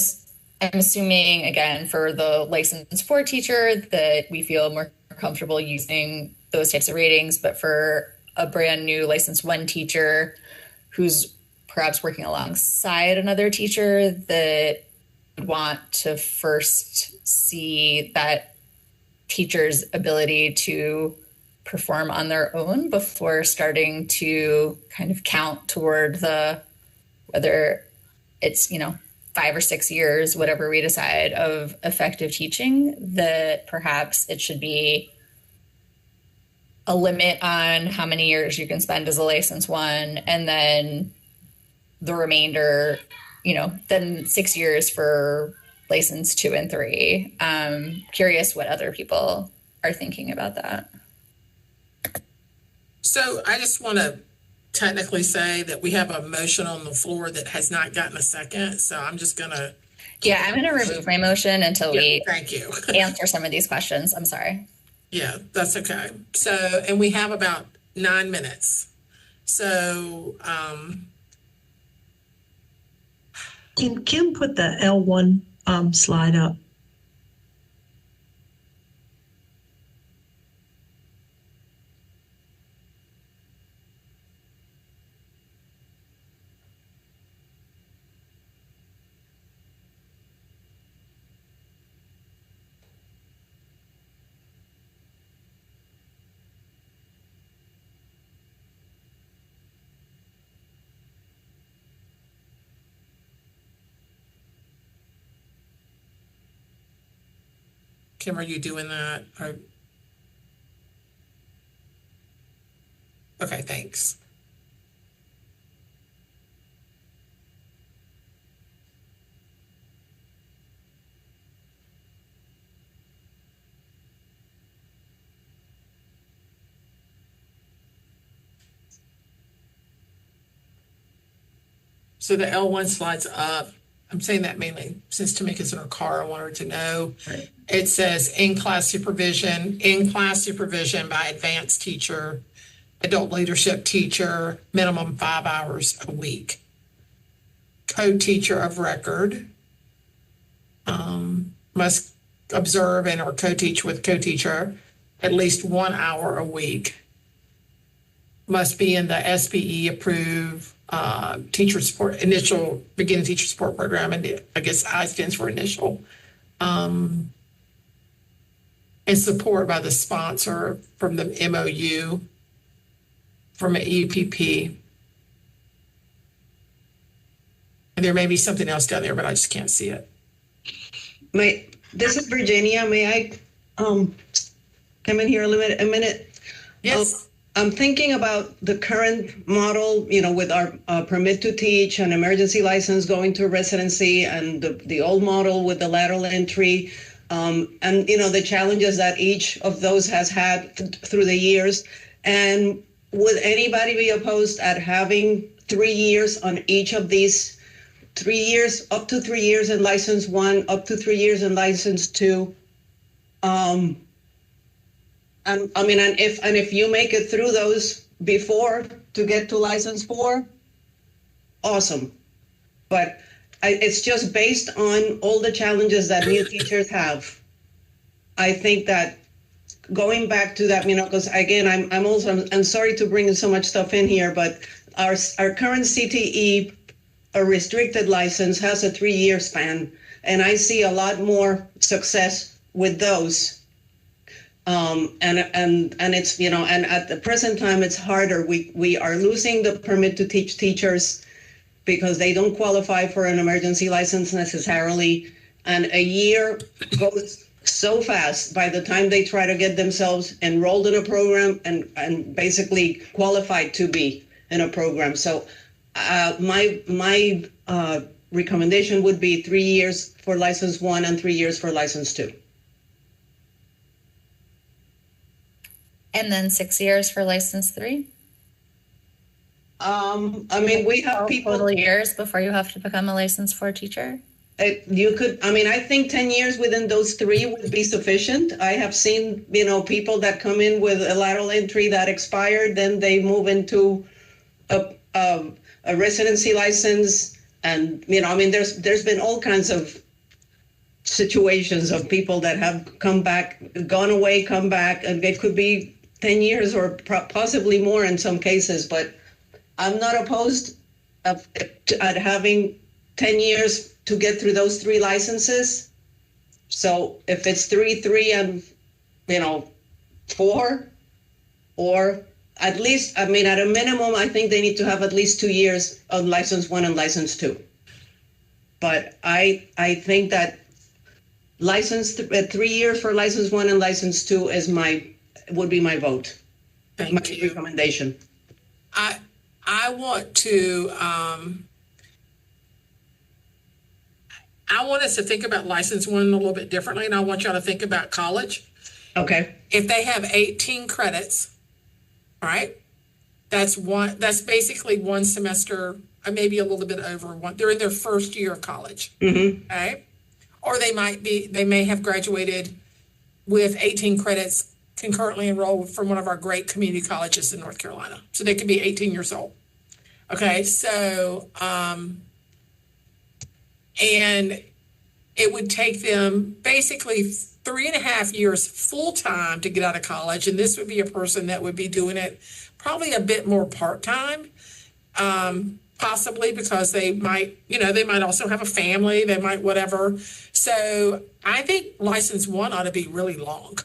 assuming, again, for the licensed 4 teacher, that we feel more comfortable using those types of ratings, but for a brand new licensed 1 teacher who's perhaps working alongside another teacher, that would want to first see that teacher's ability to perform on their own before starting to kind of count toward whether it's 5 or 6 years, whatever we decide, of effective teaching, that perhaps it should be a limit on how many years you can spend as a licensed 1, and then the remainder, then 6 years for license 2 and 3. Curious what other people are thinking about that. So I just want to technically say that we have a motion on the floor that has not gotten a second. So I'm just going to. Yeah, I'm going to remove my motion until we thank you. answer some of these questions. I'm sorry. Yeah, that's okay. So, and we have about 9 minutes. So, Can Kim put the L1 slide up? Kim, are you doing that? Okay, thanks. So the L1 slides up. I'm saying that mainly since Tamika's in her car, I want her to know. Right. It says in-class supervision by advanced teacher, adult leadership teacher, minimum 5 hours a week. Co-teacher of record must observe and or co-teach with co-teacher at least 1 hour a week. Must be in the SPE approved teacher support, initial beginning teacher support program, and I guess I stands for initial. And support by the sponsor from the MOU, from an EPP. And there may be something else down there, but I just can't see it. This is Virginia. May I come in here a minute? Yes. I'm thinking about the current model, with our permit to teach and emergency license going to residency, and the old model with the lateral entry, and the challenges that each of those has had through the years. And would anybody be opposed at having 3 years on each of these? 3 years, up to 3 years in license 1, up to 3 years in license 2. And if you make it through those before to get to license 4, awesome. But it's just based on all the challenges that new teachers have. I think that going back to that, because again, I'm sorry to bring so much stuff in here, but our current CTE, a restricted license, has a 3-year span, and I see a lot more success with those. And it's, and at the present time, it's harder. We are losing the permit to teach teachers because they don't qualify for an emergency license necessarily. And a year goes so fast by the time they try to get themselves enrolled in a program and basically qualified to be in a program. So my recommendation would be 3 years for license 1 and 3 years for license 2. And then 6 years for license 3? We have people... Total years before you have to become a license 4 teacher? You could, I think 10 years within those 3 would be sufficient. I have seen, people that come in with a lateral entry that expired, then they move into a residency license. And, there's been all kinds of situations of people that have come back, gone away, come back, and it could be 10 years or possibly more in some cases, but I'm not opposed at having 10 years to get through those 3 licenses. So if it's 3 and, 4, or at least, at a minimum, I think they need to have at least 2 years of license 1 and license 2. But I think that 3 years for license 1 and license 2 would be my vote. Thank you. Recommendation. I want to I want us to think about license 1 a little bit differently, and I want y'all to think about college. Okay. If they have 18 credits, all right, that's basically 1 semester, or maybe a little bit over one. They're in their first year of college. Mm-hmm. Okay. Or they may have graduated with 18 credits concurrently enrolled from one of our great community colleges in North Carolina. So they could be 18 years old. Okay, so, and it would take them basically 3.5 years full time to get out of college. And this would be a person that would be doing it probably a bit more part-time, possibly because they might also have a family, they might whatever. So I think license 1 ought to be really long.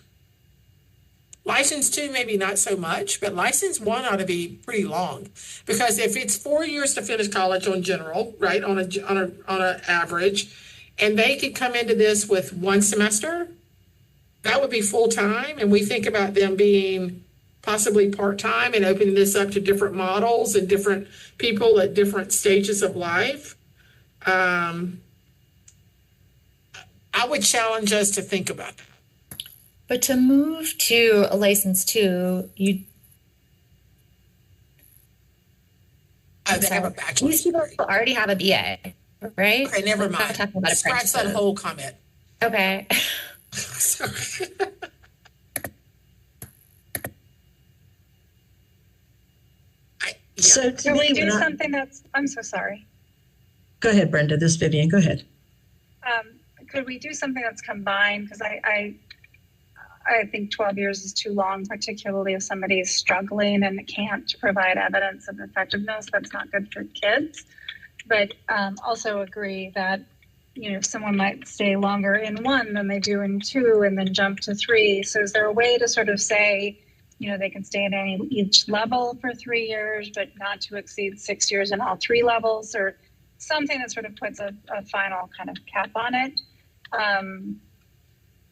License 2, maybe not so much, but license 1 ought to be pretty long, because if it's 4 years to finish college on general, right, on a average, and they could come into this with 1 semester, that would be full time. And we think about them being possibly part-time, and opening this up to different models and different people at different stages of life. I would challenge us to think about that. But to move to a license 2, you they have a bachelor's these people degree. already have a BA, right? Okay, never We're not mind. talking about Scratch that apprentices. whole comment. Okay. Sorry. So Can we today, do something that's, I'm so sorry. go ahead, Brenda. This is Vivian. Go ahead. Could we do something that's combined? Because I think 12 years is too long, particularly if somebody is struggling and can't provide evidence of effectiveness. That's not good for kids. But also agree that, you know, someone might stay longer in 1 than they do in 2 and then jump to 3. So is there a way to sort of say, you know, they can stay at each level for 3 years, but not to exceed 6 years in all 3 levels, or something that sort of puts a final kind of cap on it?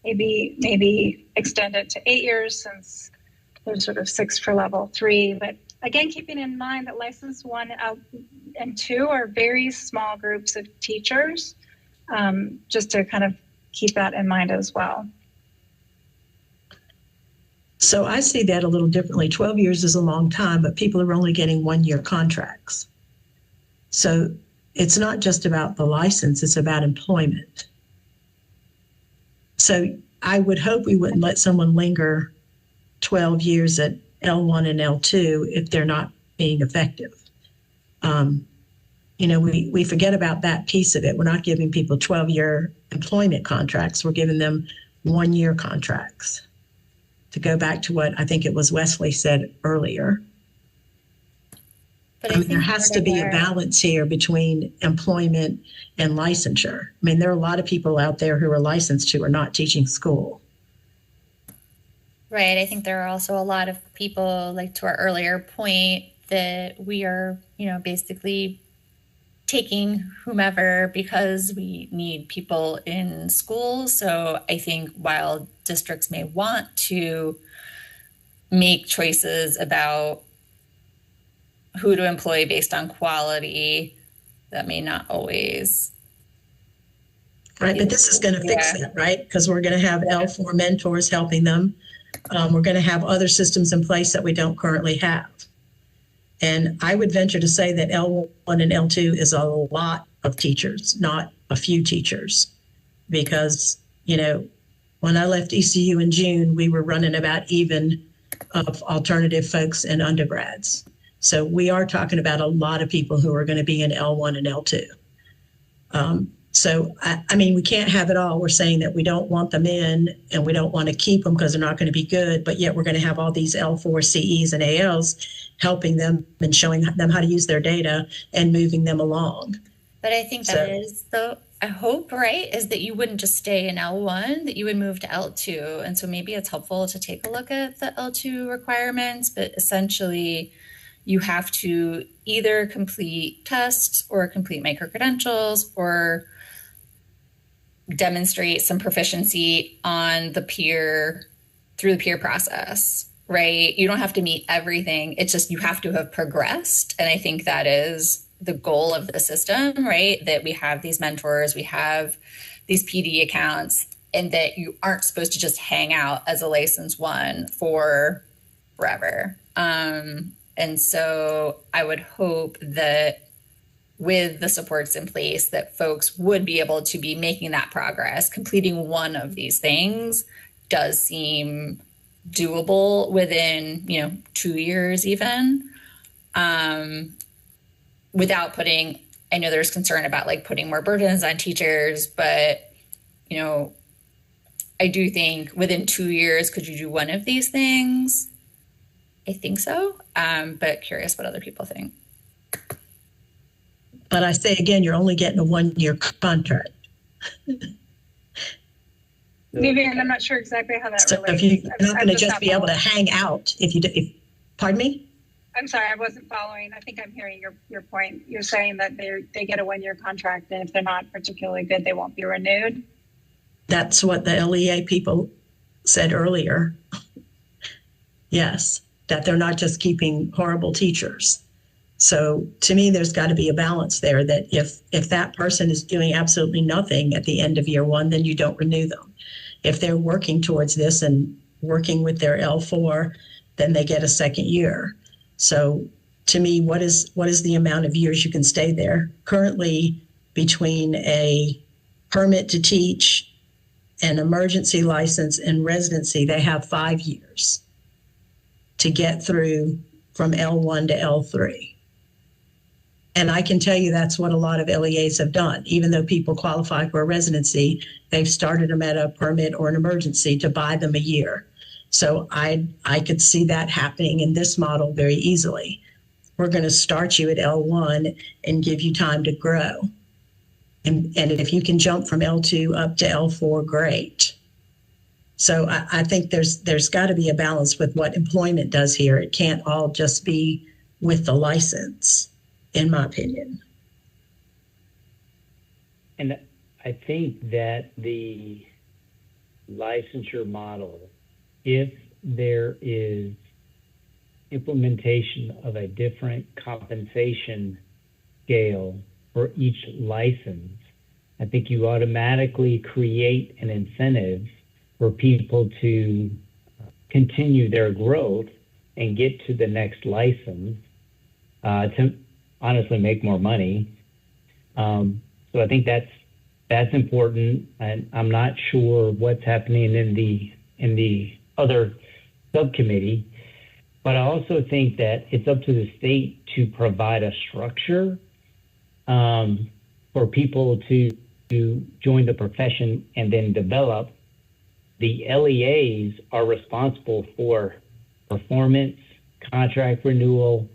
Maybe extend it to 8 years, since there's sort of 6 for level 3. But again, keeping in mind that license 1 and 2 are very small groups of teachers, just to kind of keep that in mind as well. So I see that a little differently. 12 years is a long time, but people are only getting 1-year contracts. So it's not just about the license, it's about employment. So I would hope we wouldn't let someone linger 12 years at L1 and L2 if they're not being effective. You know, we forget about that piece of it. We're not giving people 12-year employment contracts. We're giving them 1-year contracts. To go back to what I think it was Wesley said earlier. But I mean, there has to be a balance here between employment and licensure. I mean, there are a lot of people out there who are licensed who are not teaching school. Right. I think there are also a lot of people, like to our earlier point, that we are, you know, basically taking whomever because we need people in school. So I think while districts may want to make choices about who to employ based on quality, that may not always. Right, but this is going to fix it, right? Because we're going to have L4 mentors helping them. We're going to have other systems in place that we don't currently have. And I would venture to say that L1 and L2 is a lot of teachers, not a few teachers. Because, you know, when I left ECU in June, we were running about even of alternative folks and undergrads. So we are talking about a lot of people who are going to be in L1 and L2. So, I mean, we can't have it all. We're saying that we don't want them in and we don't want to keep them because they're not going to be good, but yet we're going to have all these L4 CEs and ALs helping them and showing them how to use their data and moving them along. But I think that is, though, I hope, right, is that you wouldn't just stay in L1, that you would move to L2. And so maybe it's helpful to take a look at the L2 requirements, but essentially you have to either complete tests or complete micro-credentials or demonstrate some proficiency on the peer, through the peer process, right? You don't have to meet everything. It's just you have to have progressed. And I think that is the goal of the system, right? That we have these mentors, we have these PD accounts, and that you aren't supposed to just hang out as a license 1 for forever. And so I would hope that with the supports in place that folks would be able to be making that progress. Completing one of these things does seem doable within, 2 years even, without putting, I know there's concern about like putting more burdens on teachers, but, I do think within 2 years, could you do one of these things? I think so, but curious what other people think. But I say again, you're only getting a 1-year contract. Vivian, I'm not sure exactly how that So relates. if you're not going to just not be able to following. hang out pardon me? I'm sorry, I wasn't following. I think I'm hearing your point. You're saying that they get a 1-year contract, and if they're not particularly good, they won't be renewed. That's what the LEA people said earlier. Yes. that they're not just keeping horrible teachers. So to me, there's got to be a balance there that if that person is doing absolutely nothing at the end of year one, then you don't renew them. If they're working towards this and working with their L4, then they get a second year. So to me, what is the amount of years you can stay there? Currently, between a permit to teach, an emergency license, and residency, they have 5 years to get through from L1 to L3. And I can tell you that's what a lot of LEAs have done. Even though people qualify for a residency, they've started them at a permit or an emergency to buy them a year. So I could see that happening in this model very easily. We're going to start you at L1 and give you time to grow. And if you can jump from L2 up to L4, great. So I think there's got to be a balance with what employment does here. It can't all just be with the license, in my opinion. And I think that the licensure model, if there is implementation of a different compensation scale for each license, I think you automatically create an incentive for people to continue their growth and get to the next license to honestly make more money. So I think that's important. And I'm not sure what's happening in the other subcommittee, but I also think that it's up to the state to provide a structure for people to join the profession and then develop. The LEAs are responsible for performance, contract renewal,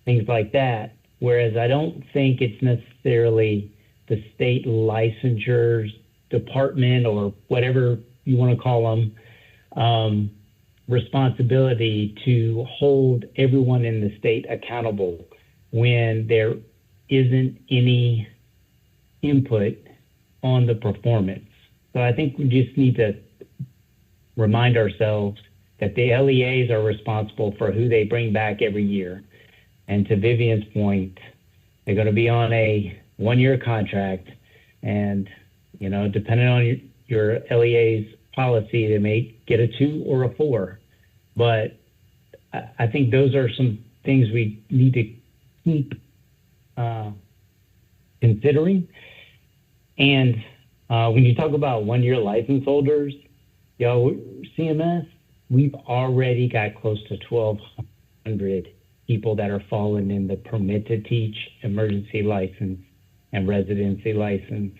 things like that. Whereas I don't think it's necessarily the state licensures department or whatever you want to call them, responsibility to hold everyone in the state accountable when there isn't any input on the performance. So I think we just need to remind ourselves that the LEAs are responsible for who they bring back every year. And to Vivian's point, they're going to be on a one-year contract. And, you know, depending on your LEA's policy, they may get a 2 or a 4. But I think those are some things we need to keep considering. And when you talk about one-year license holders, CMS, we've already got close to 1,200 people that are falling in the permit to teach, emergency license, and residency license.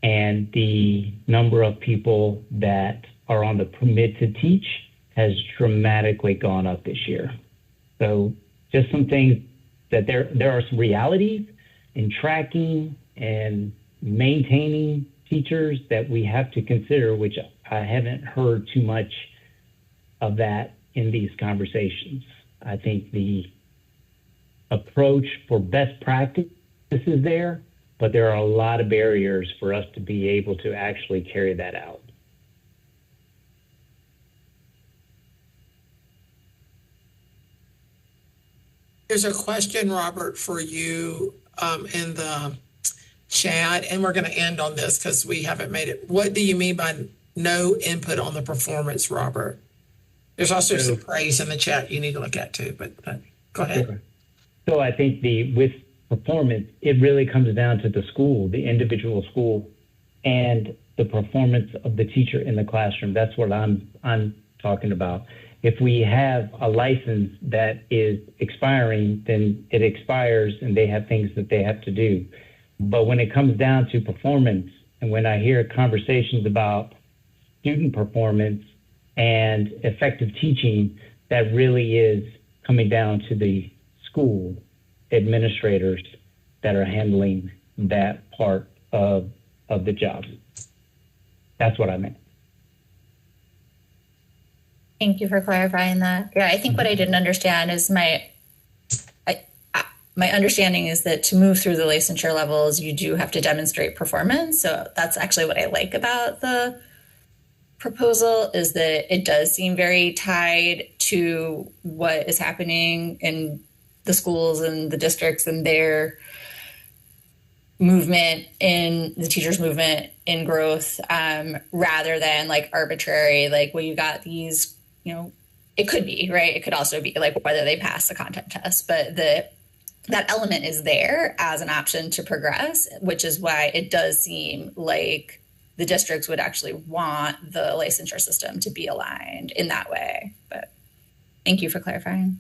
And the number of people that are on the permit to teach has dramatically gone up this year. So just some things that there are some realities in tracking and maintaining teachers that we have to consider, which I haven't heard too much of that in these conversations. I think the approach for best practice is there, but there are a lot of barriers for us to be able to actually carry that out. There's a question, Robert, for you in the chat, and we're going to end on this because we haven't made it. What do you mean by no input on the performance, Robert? There's also some praise in the chat you need to look at too, but go ahead. Sure. So I think with performance, it really comes down to the school, the individual school, and the performance of the teacher in the classroom. That's what I'm talking about. If we have a license that is expiring, then it expires and they have things that they have to do. But when it comes down to performance, and when I hear conversations about student performance and effective teaching, that really is coming down to the school administrators that are handling that part of the job. That's what I meant. Thank you for clarifying that. Yeah, I think what I didn't understand is my understanding is that to move through the licensure levels, you do have to demonstrate performance. So that's actually what I like about the proposal, is that it does seem very tied to what is happening in the schools and the districts and their movement in the teachers movement in growth, rather than like arbitrary, like, well, you got these, you know, it could be, right? It could also be like whether they pass the content test, but that element is there as an option to progress, which is why it does seem like the districts would actually want the licensure system to be aligned in that way. But thank you for clarifying.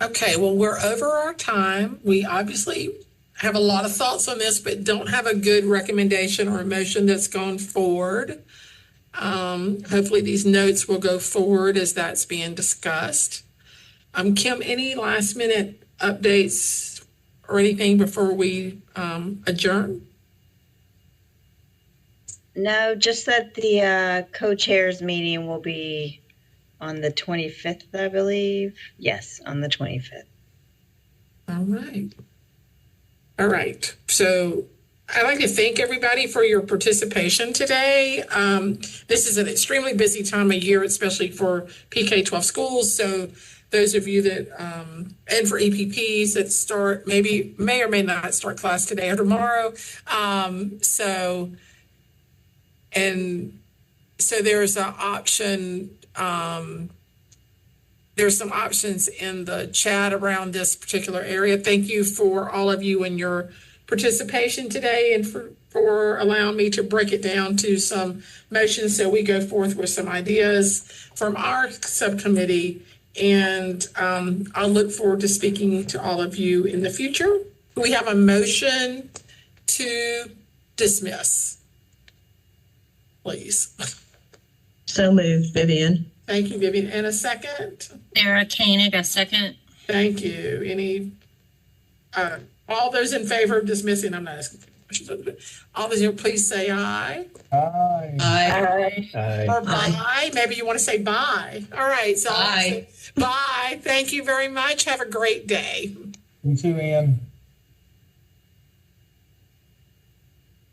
Okay, well, we're over our time. We obviously have a lot of thoughts on this, but don't have a good recommendation or a motion that's gone forward. Hopefully these notes will go forward as that's being discussed. Kim, any last minute updates or anything before we adjourn? No, just that the co-chairs meeting will be on the 25th, I believe. Yes, on the 25th. All right. All right. So I'd like to thank everybody for your participation today. This is an extremely busy time of year, especially for PK-12 schools. So those of you that, and for EPPs that start, may or may not start class today or tomorrow. So there's an option, there's some options in the chat around this particular area. Thank you for all of you and your participation today, and for allowing me to break it down to some motions so we go forth with some ideas from our subcommittee. And I'll look forward to speaking to all of you in the future. We have a motion to dismiss, please. So moved, Vivian. Thank you, Vivian. And a second? Sarah Koenig, a second. Thank you. Any, all those in favor of dismissing? I'm not asking for questions. All those in, please say aye. Aye. Aye. Aye. Or bye. Maybe you want to say bye. All right. So bye. Bye. Thank you very much. Have a great day. You too, Ann.